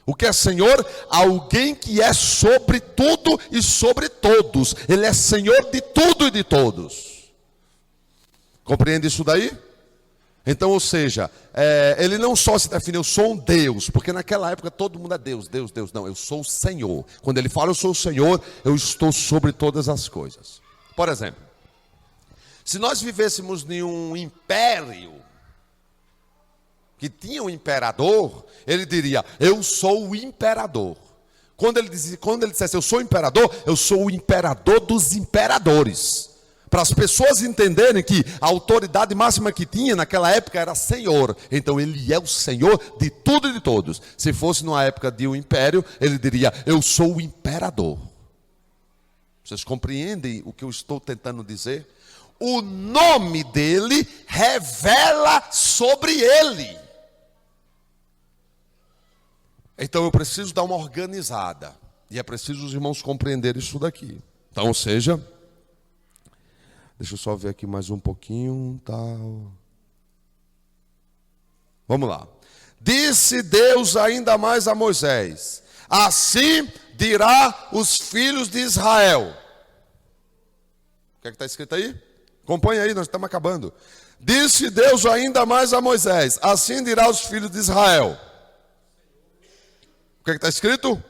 O que é Senhor? Alguém que é sobre tudo e sobre todos. Ele é Senhor de tudo e de todos. Compreende isso daí? Então, ou seja, ele não só se define, eu sou um Deus, porque naquela época todo mundo é Deus, Deus, Deus. Não, eu sou o Senhor. Quando ele fala eu sou o Senhor, eu estou sobre todas as coisas. Por exemplo, se nós vivêssemos em um império que tinha um imperador, ele diria, eu sou o imperador. Quando ele dissesse, eu sou o imperador, eu sou o imperador dos imperadores. Para as pessoas entenderem que a autoridade máxima que tinha naquela época era Senhor. Então ele é o Senhor de tudo e de todos. Se fosse numa época de um império, ele diria, eu sou o imperador. Vocês compreendem o que eu estou tentando dizer? O nome dele revela sobre ele. Então eu preciso dar uma organizada. E é preciso os irmãos compreenderem isso daqui. Então, ou seja, deixa eu só ver aqui mais um pouquinho, tal. Vamos lá. Disse Deus ainda mais a Moisés: assim dirá os filhos de Israel. O que é que está escrito aí? Acompanha aí, nós estamos acabando. Disse Deus ainda mais a Moisés: assim dirá os filhos de Israel. O que é que está escrito?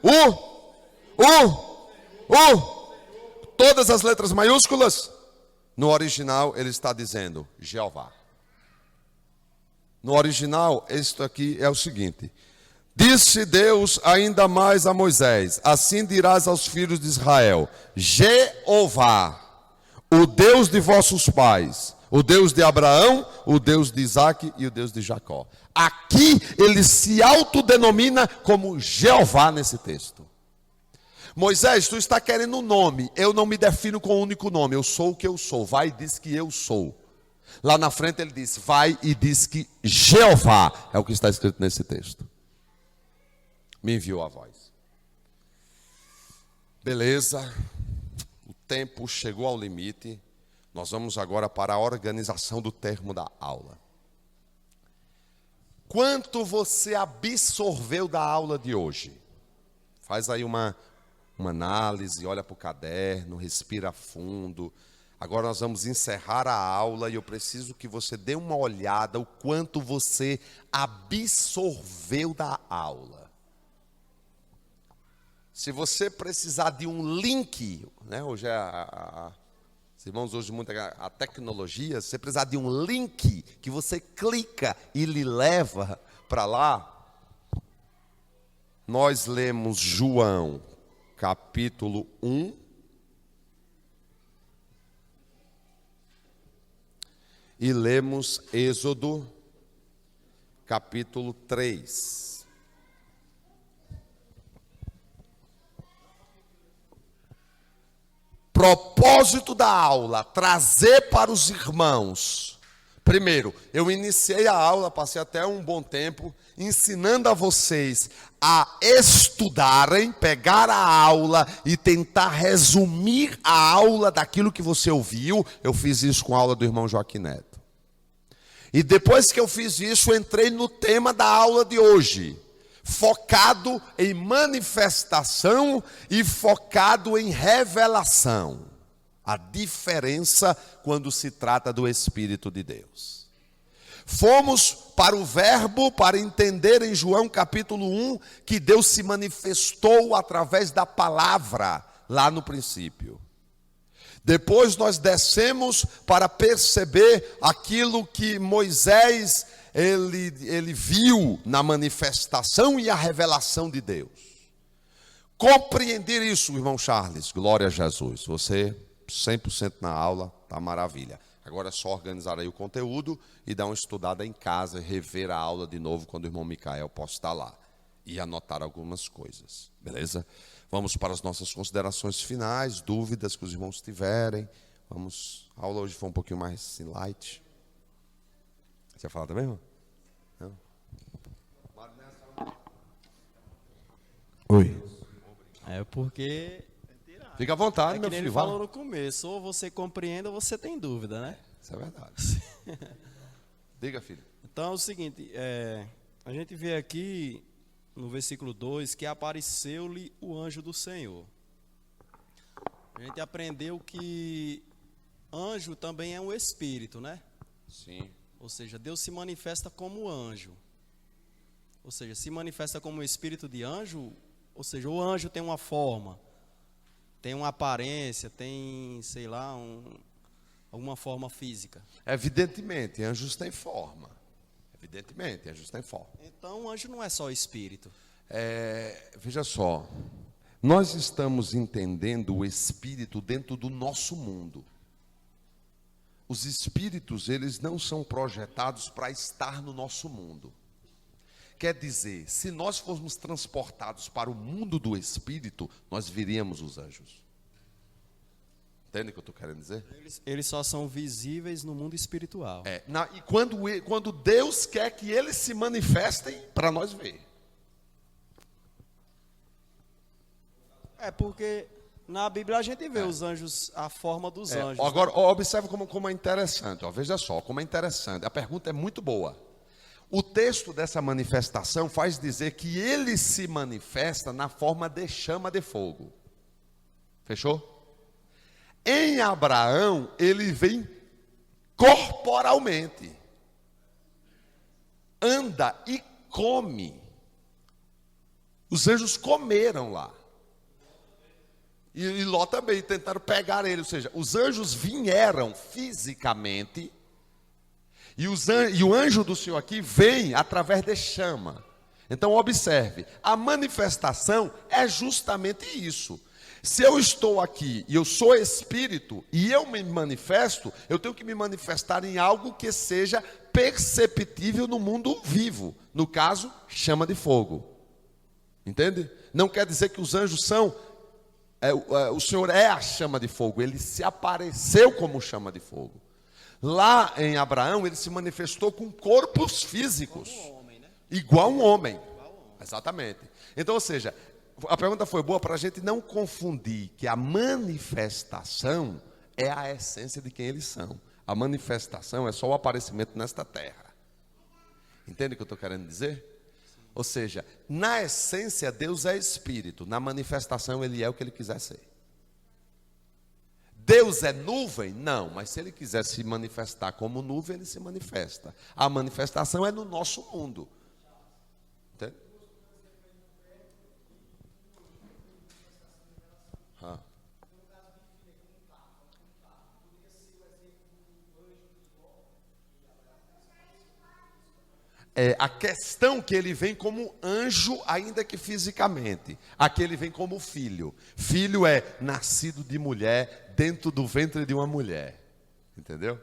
Todas as letras maiúsculas. No original ele está dizendo Jeová. No original, isto aqui é o seguinte: disse Deus ainda mais a Moisés: assim dirás aos filhos de Israel: Jeová, o Deus de vossos pais, o Deus de Abraão, o Deus de Isaque e o Deus de Jacó. Aqui ele se autodenomina como Jeová nesse texto. Moisés, tu está querendo um nome. Eu não me defino com um único nome. Eu sou o que eu sou. Vai e diz que eu sou. Lá na frente ele diz, vai e diz que Jeová é o que está escrito nesse texto. Me enviou a voz. Beleza. O tempo chegou ao limite. Nós vamos agora para a organização do termo da aula. Quanto você absorveu da aula de hoje? Faz aí uma análise, olha para o caderno, respira fundo. Agora nós vamos encerrar a aula e eu preciso que você dê uma olhada o quanto você absorveu da aula. Se você precisar de um link, né, hoje os irmãos usam muito a tecnologia, se você precisar de um link que você clica e lhe leva para lá, nós lemos João capítulo 1, e lemos Êxodo capítulo 3. Propósito da aula, trazer para os irmãos. Primeiro, eu iniciei a aula, passei até um bom tempo, ensinando a vocês a estudarem, pegar a aula e tentar resumir a aula daquilo que você ouviu. Eu fiz isso com a aula do irmão Joaquim Neto. E depois que eu fiz isso, eu entrei no tema da aula de hoje, focado em manifestação e focado em revelação. A diferença quando se trata do Espírito de Deus. Fomos para o verbo para entender em João capítulo 1 que Deus se manifestou através da palavra lá no princípio. Depois nós descemos para perceber aquilo que Moisés ele viu na manifestação e a revelação de Deus. Compreender isso, irmão Charles, glória a Jesus. Você 100% na aula, tá maravilha. Agora é só organizar aí o conteúdo e dar uma estudada em casa, rever a aula de novo quando o irmão Micael postar lá e anotar algumas coisas, beleza? Vamos para as nossas considerações finais, dúvidas que os irmãos tiverem. Vamos, a aula hoje foi um pouquinho mais assim, light. Você ia falar também, irmão? Não? Oi. É porque... Fica à vontade, É que meu nem filho. ele Vai. falou no começo, ou você compreende ou você tem dúvida, né? Isso é verdade. Diga, filho. Então é o seguinte, a gente vê aqui no versículo 2 que apareceu-lhe o anjo do Senhor. A gente aprendeu que anjo também é um espírito, né? Sim. Ou seja, Deus se manifesta como anjo. Ou seja, se manifesta como espírito de anjo, ou seja, o anjo tem uma forma, tem uma aparência, tem, sei lá, alguma forma física. Evidentemente, anjos têm forma. Evidentemente, anjos têm forma. Então, o anjo não é só espírito. Veja só, nós estamos entendendo o espírito dentro do nosso mundo. Os espíritos, eles não são projetados para estar no nosso mundo. Quer dizer, se nós formos transportados para o mundo do espírito, nós viríamos os anjos. Entende o que eu estou querendo dizer? Eles só são visíveis no mundo espiritual. E quando Deus quer que eles se manifestem para nós ver. É porque na Bíblia a gente vê os anjos, a forma dos anjos. Agora, observe como é interessante. Veja só, como é interessante. A pergunta é muito boa. O texto dessa manifestação faz dizer que ele se manifesta na forma de chama de fogo. Fechou? Em Abraão, ele vem corporalmente. Anda e come. Os anjos comeram lá. E Ló também tentaram pegar ele. Ou seja, os anjos vieram fisicamente. E o anjo do Senhor aqui vem através de chama. Então observe, a manifestação é justamente isso. Se eu estou aqui e eu sou espírito e eu me manifesto, eu tenho que me manifestar em algo que seja perceptível no mundo vivo. No caso, chama de fogo. Entende? Não quer dizer que os anjos são... o Senhor é a chama de fogo. Ele se apareceu como chama de fogo. Lá em Abraão, ele se manifestou com corpos físicos. Igual um homem. Exatamente. Então, ou seja, a pergunta foi boa para a gente não confundir que a manifestação é a essência de quem eles são. A manifestação é só o aparecimento nesta terra. Entende o que eu estou querendo dizer? Ou seja, na essência, Deus é espírito. Na manifestação, ele é o que ele quiser ser. Deus é nuvem? Não, mas se ele quiser se manifestar como nuvem, ele se manifesta. A manifestação é no nosso mundo. Entende? A questão que ele vem como anjo, ainda que fisicamente. Aqui ele vem como filho. Filho é nascido de mulher, dentro do ventre de uma mulher. Entendeu?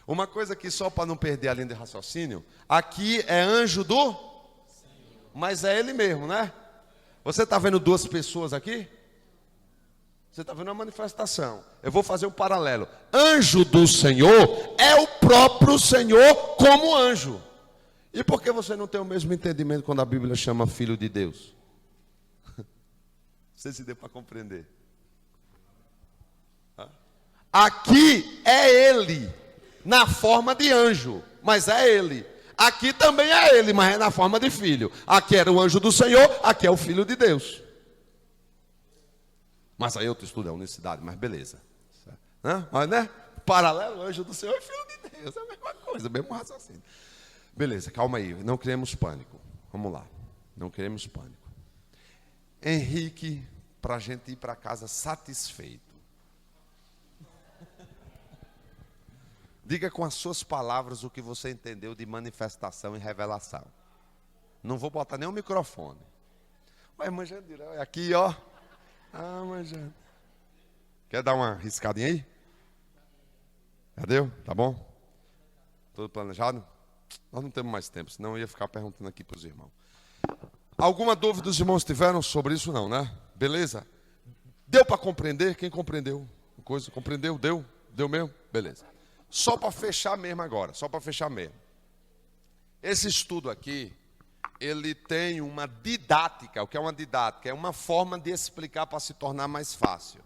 Uma coisa que só para não perder a linha de raciocínio, aqui é anjo do... Mas é ele mesmo, né? Você está vendo duas pessoas aqui? Você está vendo uma manifestação. Eu vou fazer um paralelo. Anjo do Senhor é o próprio Senhor como anjo. E por que você não tem o mesmo entendimento quando a Bíblia chama filho de Deus? Você se deu para compreender. Aqui é ele, na forma de anjo. mas é ele. Aqui também é ele, mas é na forma de filho. Aqui era o anjo do Senhor, aqui é o filho de Deus. Mas aí outro estudo é a unicidade, mas beleza. Mas né? Paralelo, anjo do Senhor e filho de Deus. É a mesma coisa, mesmo raciocínio. Beleza, calma aí. Não criemos pânico. Vamos lá. Não criemos pânico. Henrique, para a gente ir para casa satisfeito. Diga com as suas palavras o que você entendeu de manifestação e revelação. Não vou botar nem o microfone. Ué, irmã Jandira, aqui, ó. Ah, irmã Jandira. Quer dar uma riscadinha aí? Cadê? Tá bom? Tudo planejado? Nós não temos mais tempo, senão eu ia ficar perguntando aqui para os irmãos. Alguma dúvida os irmãos tiveram sobre isso? Não, né? Beleza? Deu para compreender? Quem compreendeu? Coisa, compreendeu? Deu? Deu mesmo? Beleza. Só para fechar mesmo agora, só para fechar mesmo. Esse estudo aqui, ele tem uma didática. O que é uma didática? É uma forma de explicar para se tornar mais fácil.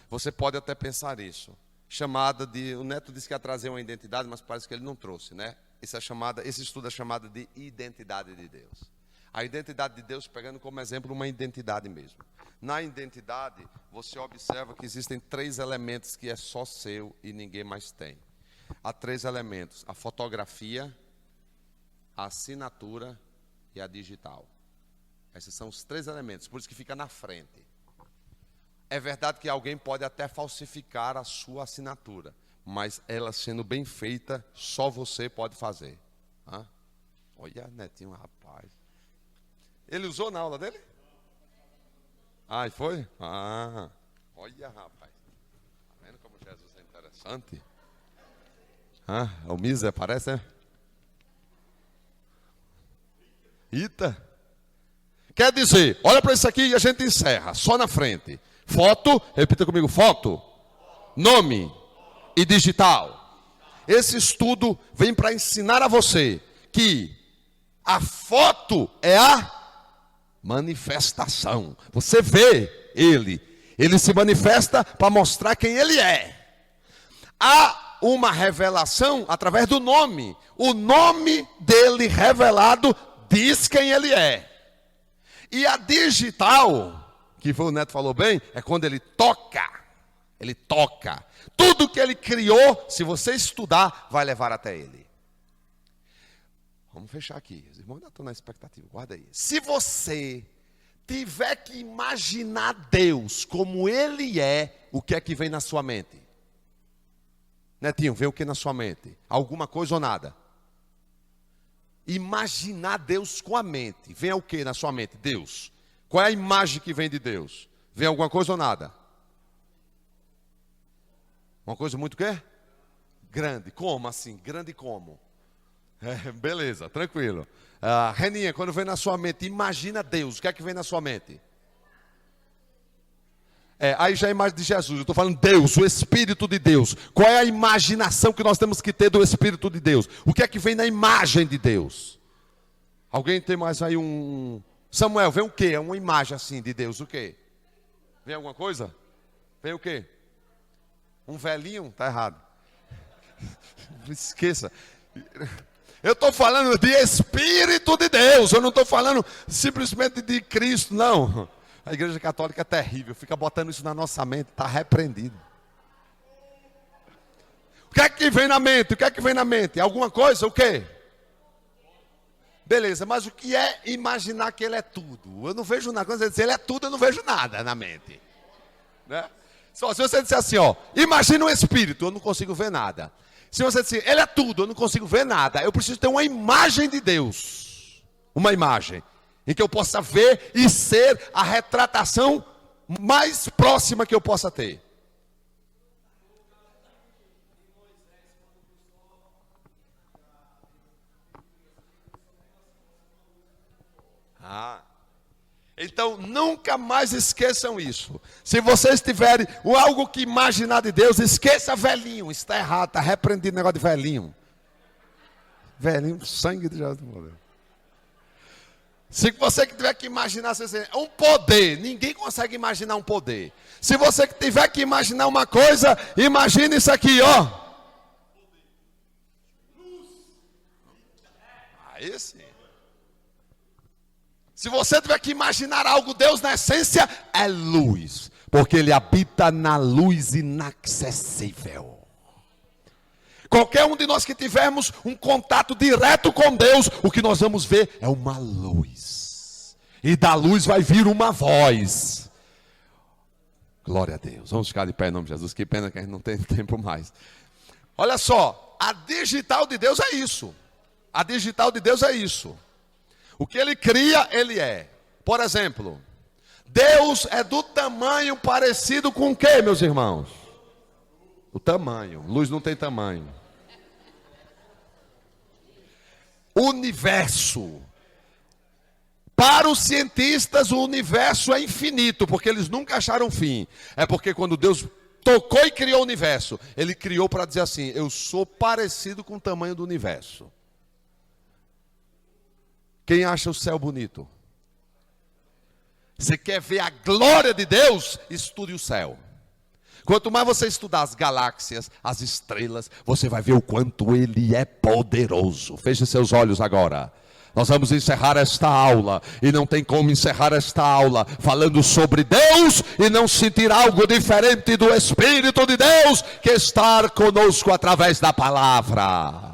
Você pode até pensar isso. Chamada de, o Neto disse que ia trazer uma identidade, mas parece que ele não trouxe, né? Esse estudo é chamado de identidade de Deus. A identidade de Deus, pegando como exemplo uma identidade mesmo. Na identidade, você observa que existem 3 elementos que é só seu e ninguém mais tem. Há 3 elementos: a fotografia, a assinatura e a digital. Esses são os 3 elementos, por isso que fica na frente. É verdade que alguém pode até falsificar a sua assinatura, mas ela sendo bem feita, só você pode fazer. Olha, Netinho, rapaz. Ele usou na aula dele? Ah, e foi? Olha, rapaz. Tá vendo como Jesus é interessante? O Miser parece, né? Eita. Quer dizer, olha para isso aqui e a gente encerra, só na frente. Foto, repita comigo, foto, nome e digital. Esse estudo vem para ensinar a você que a foto é a manifestação. Você vê ele se manifesta para mostrar quem ele é. Há uma revelação através do nome. O nome dele revelado diz quem ele é. E a digital, que o Neto falou bem, é quando ele toca. Ele toca. Tudo que ele criou, se você estudar, vai levar até ele. Vamos fechar aqui. Os irmãos ainda estão na expectativa. Guarda aí. Se você tiver que imaginar Deus como Ele é, o que é que vem na sua mente? Netinho, vem o que na sua mente? Alguma coisa ou nada? Imaginar Deus com a mente. Vem o que na sua mente? Deus. Qual é a imagem que vem de Deus? Vem alguma coisa ou nada? Uma coisa muito o quê? Grande. Como assim? Grande como? Beleza, tranquilo. Reninha, quando vem na sua mente, imagina Deus. O que é que vem na sua mente? Aí já é a imagem de Jesus. Eu estou falando Deus, o Espírito de Deus. Qual é a imaginação que nós temos que ter do Espírito de Deus? O que é que vem na imagem de Deus? Alguém tem mais aí um... Samuel, vem o quê? É uma imagem assim de Deus, o quê? Vem alguma coisa? Vem o quê? Um velhinho? Está errado. Não esqueça. Eu estou falando de Espírito de Deus. Eu não estou falando simplesmente de Cristo, não. A igreja católica é terrível. Fica botando isso na nossa mente. Está repreendido. O que é que vem na mente? O que é que vem na mente? Alguma coisa? O quê? Beleza, mas o que é imaginar que ele é tudo? Eu não vejo nada. Quando você diz ele é tudo, eu não vejo nada na mente. Né? Só se você disser assim, imagina um espírito, eu não consigo ver nada. Se você disser, ele é tudo, eu não consigo ver nada. Eu preciso ter uma imagem de Deus. Uma imagem em que eu possa ver e ser a retratação mais próxima que eu possa ter. Então nunca mais esqueçam isso. Se vocês tiverem algo que imaginar de Deus, esqueça velhinho. Isso está errado, está repreendido o negócio de velhinho. Velhinho, sangue de Jesus. Se você que tiver que imaginar um poder, ninguém consegue imaginar um poder. Se você que tiver que imaginar uma coisa, imagine isso aqui, Aí sim. Se você tiver que imaginar algo, Deus na essência é luz. Porque Ele habita na luz inacessível. Qualquer um de nós que tivermos um contato direto com Deus, o que nós vamos ver é uma luz. E da luz vai vir uma voz. Glória a Deus. Vamos ficar de pé em nome de Jesus. Que pena que a gente não tem tempo mais. Olha só, a digital de Deus é isso. A digital de Deus é isso. O que Ele cria, Ele é. Por exemplo, Deus é do tamanho parecido com o quê, meus irmãos? O tamanho. Luz não tem tamanho. Universo. Para os cientistas, o universo é infinito, porque eles nunca acharam fim. É porque quando Deus tocou e criou o universo, Ele criou para dizer assim: eu sou parecido com o tamanho do universo. Quem acha o céu bonito? Você quer ver a glória de Deus? Estude o céu. Quanto mais você estudar as galáxias, as estrelas, você vai ver o quanto Ele é poderoso. Feche seus olhos agora. Nós vamos encerrar esta aula. E não tem como encerrar esta aula falando sobre Deus e não sentir algo diferente do Espírito de Deus que está conosco através da palavra.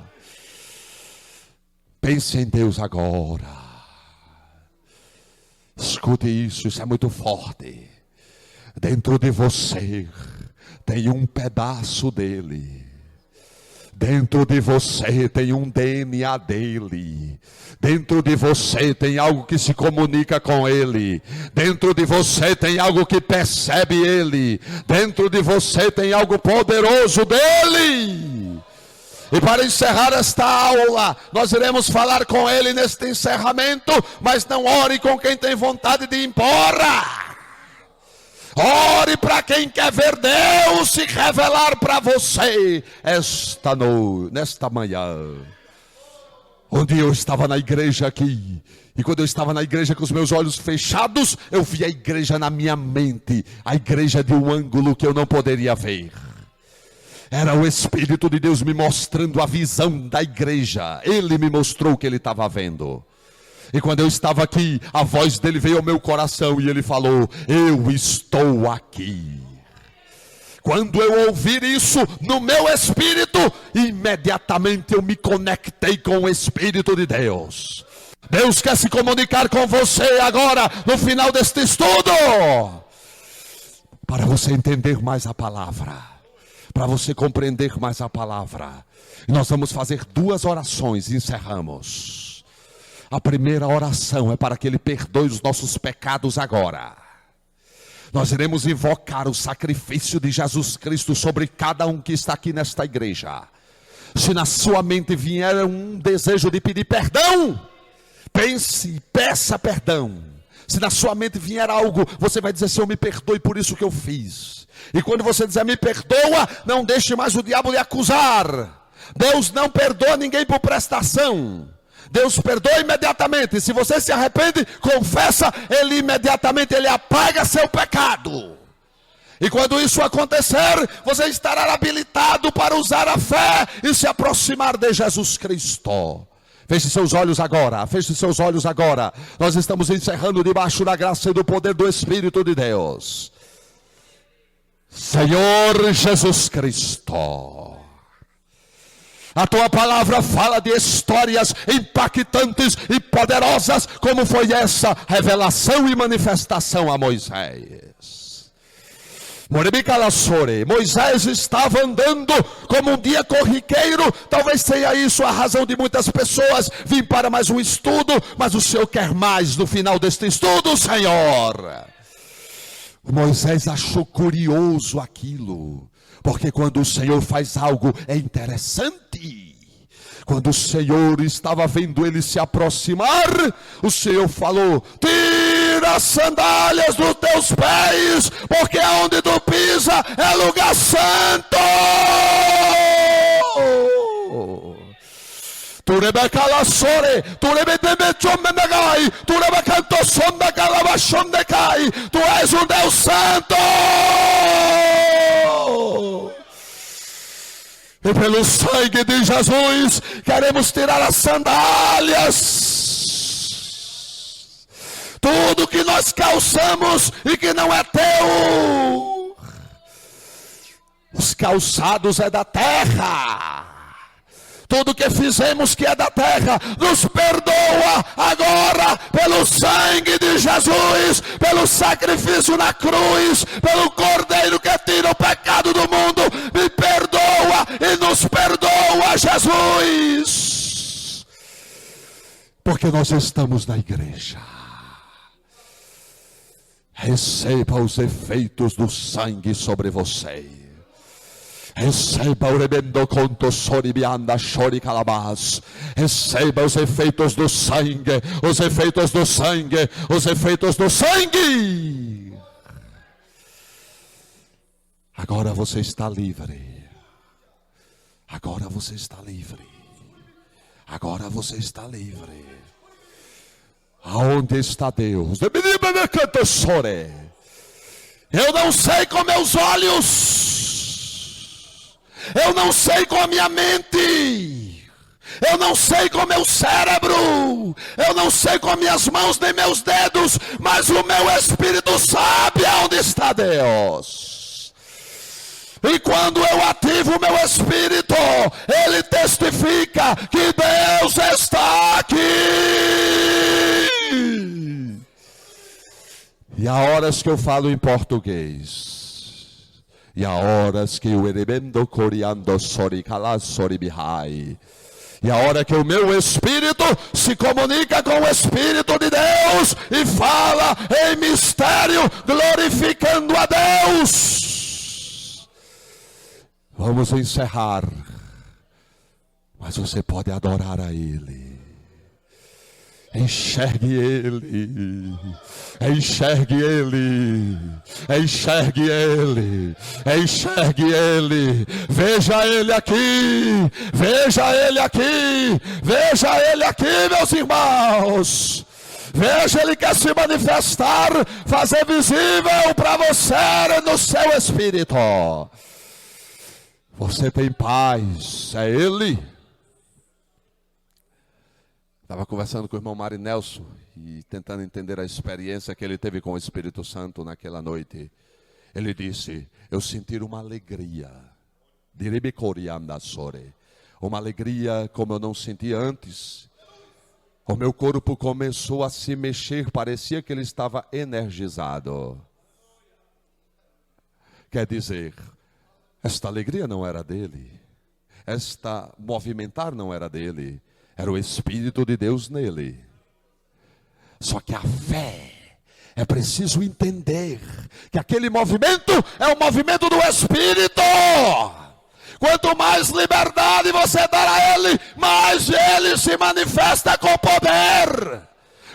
Pense em Deus agora. Escute isso, isso é muito forte. Dentro de você tem um pedaço dele. Dentro de você tem um DNA dele. Dentro de você tem algo que se comunica com ele. Dentro de você tem algo que percebe ele. Dentro de você tem algo poderoso dele. E para encerrar esta aula, nós iremos falar com ele neste encerramento, mas não ore com quem tem vontade de ir embora. Ore para quem quer ver Deus se revelar para você nesta manhã. Onde eu estava na igreja aqui, e quando eu estava na igreja com os meus olhos fechados, eu vi a igreja na minha mente, a igreja de um ângulo que eu não poderia ver. Era o Espírito de Deus me mostrando a visão da igreja. Ele me mostrou o que ele estava vendo. E quando eu estava aqui, a voz dele veio ao meu coração e ele falou: eu estou aqui. Quando eu ouvir isso no meu espírito, imediatamente eu me conectei com o Espírito de Deus. Deus quer se comunicar com você agora, no final deste estudo, para você entender mais a palavra, para você compreender mais a palavra. E nós vamos fazer 2 orações e encerramos. A primeira oração é para que Ele perdoe os nossos pecados agora. Nós iremos invocar o sacrifício de Jesus Cristo sobre cada um que está aqui nesta igreja. Se na sua mente vier um desejo de pedir perdão, pense e peça perdão. Se na sua mente vier algo, você vai dizer: Senhor, me perdoe por isso que eu fiz. E quando você dizer me perdoa, não deixe mais o diabo lhe acusar. Deus não perdoa ninguém por prestação. Deus perdoa imediatamente. Se você se arrepende, confessa, Ele imediatamente Ele apaga seu pecado. E quando isso acontecer, você estará habilitado para usar a fé e se aproximar de Jesus Cristo. Feche seus olhos agora, feche seus olhos agora. Nós estamos encerrando debaixo da graça e do poder do Espírito de Deus. Senhor Jesus Cristo, a Tua palavra fala de histórias impactantes e poderosas, como foi essa revelação e manifestação a Moisés. Moisés estava andando como um dia corriqueiro. Talvez tenha isso a razão de muitas pessoas vir para mais um estudo, mas o Senhor quer mais no final deste estudo, Senhor. Moisés achou curioso aquilo, porque quando o Senhor faz algo é interessante. Quando o Senhor estava vendo ele se aproximar, o Senhor falou: tira as sandálias dos teus pés, porque onde tu pisa é lugar santo. Tu és um Deus santo. E pelo sangue de Jesus, queremos tirar as sandálias. Tudo que nós calçamos e que não é teu. Os calçados é da terra. Tudo que fizemos que é da terra, nos perdoa agora pelo sangue de Jesus, pelo sacrifício na cruz, pelo cordeiro que tira o pecado do mundo. Me perdoa e nos perdoa, Jesus. Porque nós estamos na igreja. Receba os efeitos do sangue sobre você. Receba o rebendo conto soribianda chori calabás. Receba os efeitos do sangue, os efeitos do sangue, os efeitos do sangue. Agora você está livre. Agora você está livre. Agora você está livre. Aonde está Deus? Eu não sei com meus olhos. Eu não sei com a minha mente, eu não sei com o meu cérebro, eu não sei com as minhas mãos nem meus dedos, mas o meu espírito sabe aonde está Deus. E quando eu ativo o meu espírito, ele testifica que Deus está aqui. E há horas que eu falo em português. E há horas que o erebendo coriando soricalá soribihai. E a hora que o meu espírito se comunica com o Espírito de Deus e fala em mistério, glorificando a Deus. Vamos encerrar. Mas você pode adorar a Ele. Enxergue Ele, enxergue Ele, enxergue Ele, enxergue Ele, veja Ele aqui, veja Ele aqui, veja Ele aqui, meus irmãos. Veja, Ele quer se manifestar, fazer visível para você no seu espírito. Você tem paz, é Ele. Estava conversando com o irmão Mari Nelson e tentando entender a experiência que ele teve com o Espírito Santo naquela noite. Ele disse, eu senti uma alegria, uma alegria como eu não senti antes. O meu corpo começou a se mexer, parecia que ele estava energizado. Quer dizer, esta alegria não era dele, esta movimentar não era dele. Era o Espírito de Deus nele. Só que a fé, é preciso entender que aquele movimento é o movimento do Espírito. Quanto mais liberdade você dar a Ele, mais Ele se manifesta com poder.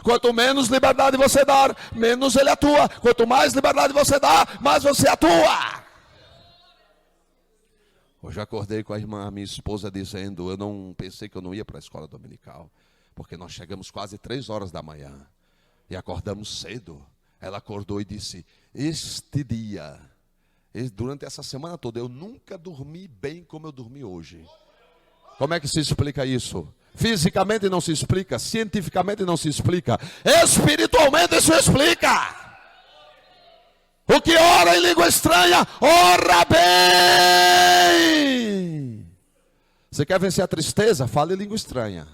Quanto menos liberdade você dar, menos Ele atua. Quanto mais liberdade você dá, mais você atua. Hoje acordei com a minha esposa, dizendo, eu não pensei que eu não ia para a escola dominical, porque nós chegamos quase 3 horas da manhã, e acordamos cedo. Ela acordou e disse, este dia, durante essa semana toda, eu nunca dormi bem como eu dormi hoje. Como é que se explica isso? Fisicamente não se explica, cientificamente não se explica, espiritualmente se explica. O que ora em língua estranha, ora bem. Você quer vencer a tristeza? Fale em língua estranha.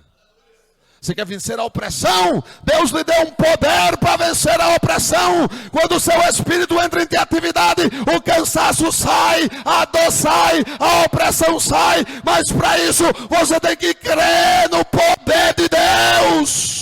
Você quer vencer a opressão? Deus lhe deu um poder para vencer a opressão. Quando o seu espírito entra em atividade, o cansaço sai, a dor sai, a opressão sai. Mas para isso, você tem que crer no poder de Deus.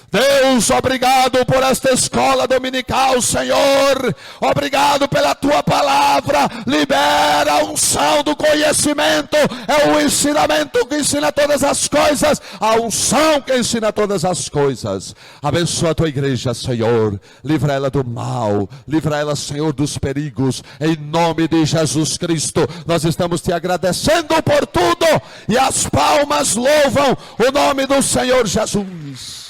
Deus, obrigado por esta escola dominical, Senhor. Obrigado pela tua palavra. Libera a unção do conhecimento. É o ensinamento que ensina todas as coisas. A unção que ensina todas as coisas. Abençoa a tua igreja, Senhor. Livra ela do mal. Livra ela, Senhor, dos perigos. Em nome de Jesus Cristo, nós estamos te agradecendo por tudo. E as palmas louvam o nome do Senhor Jesus.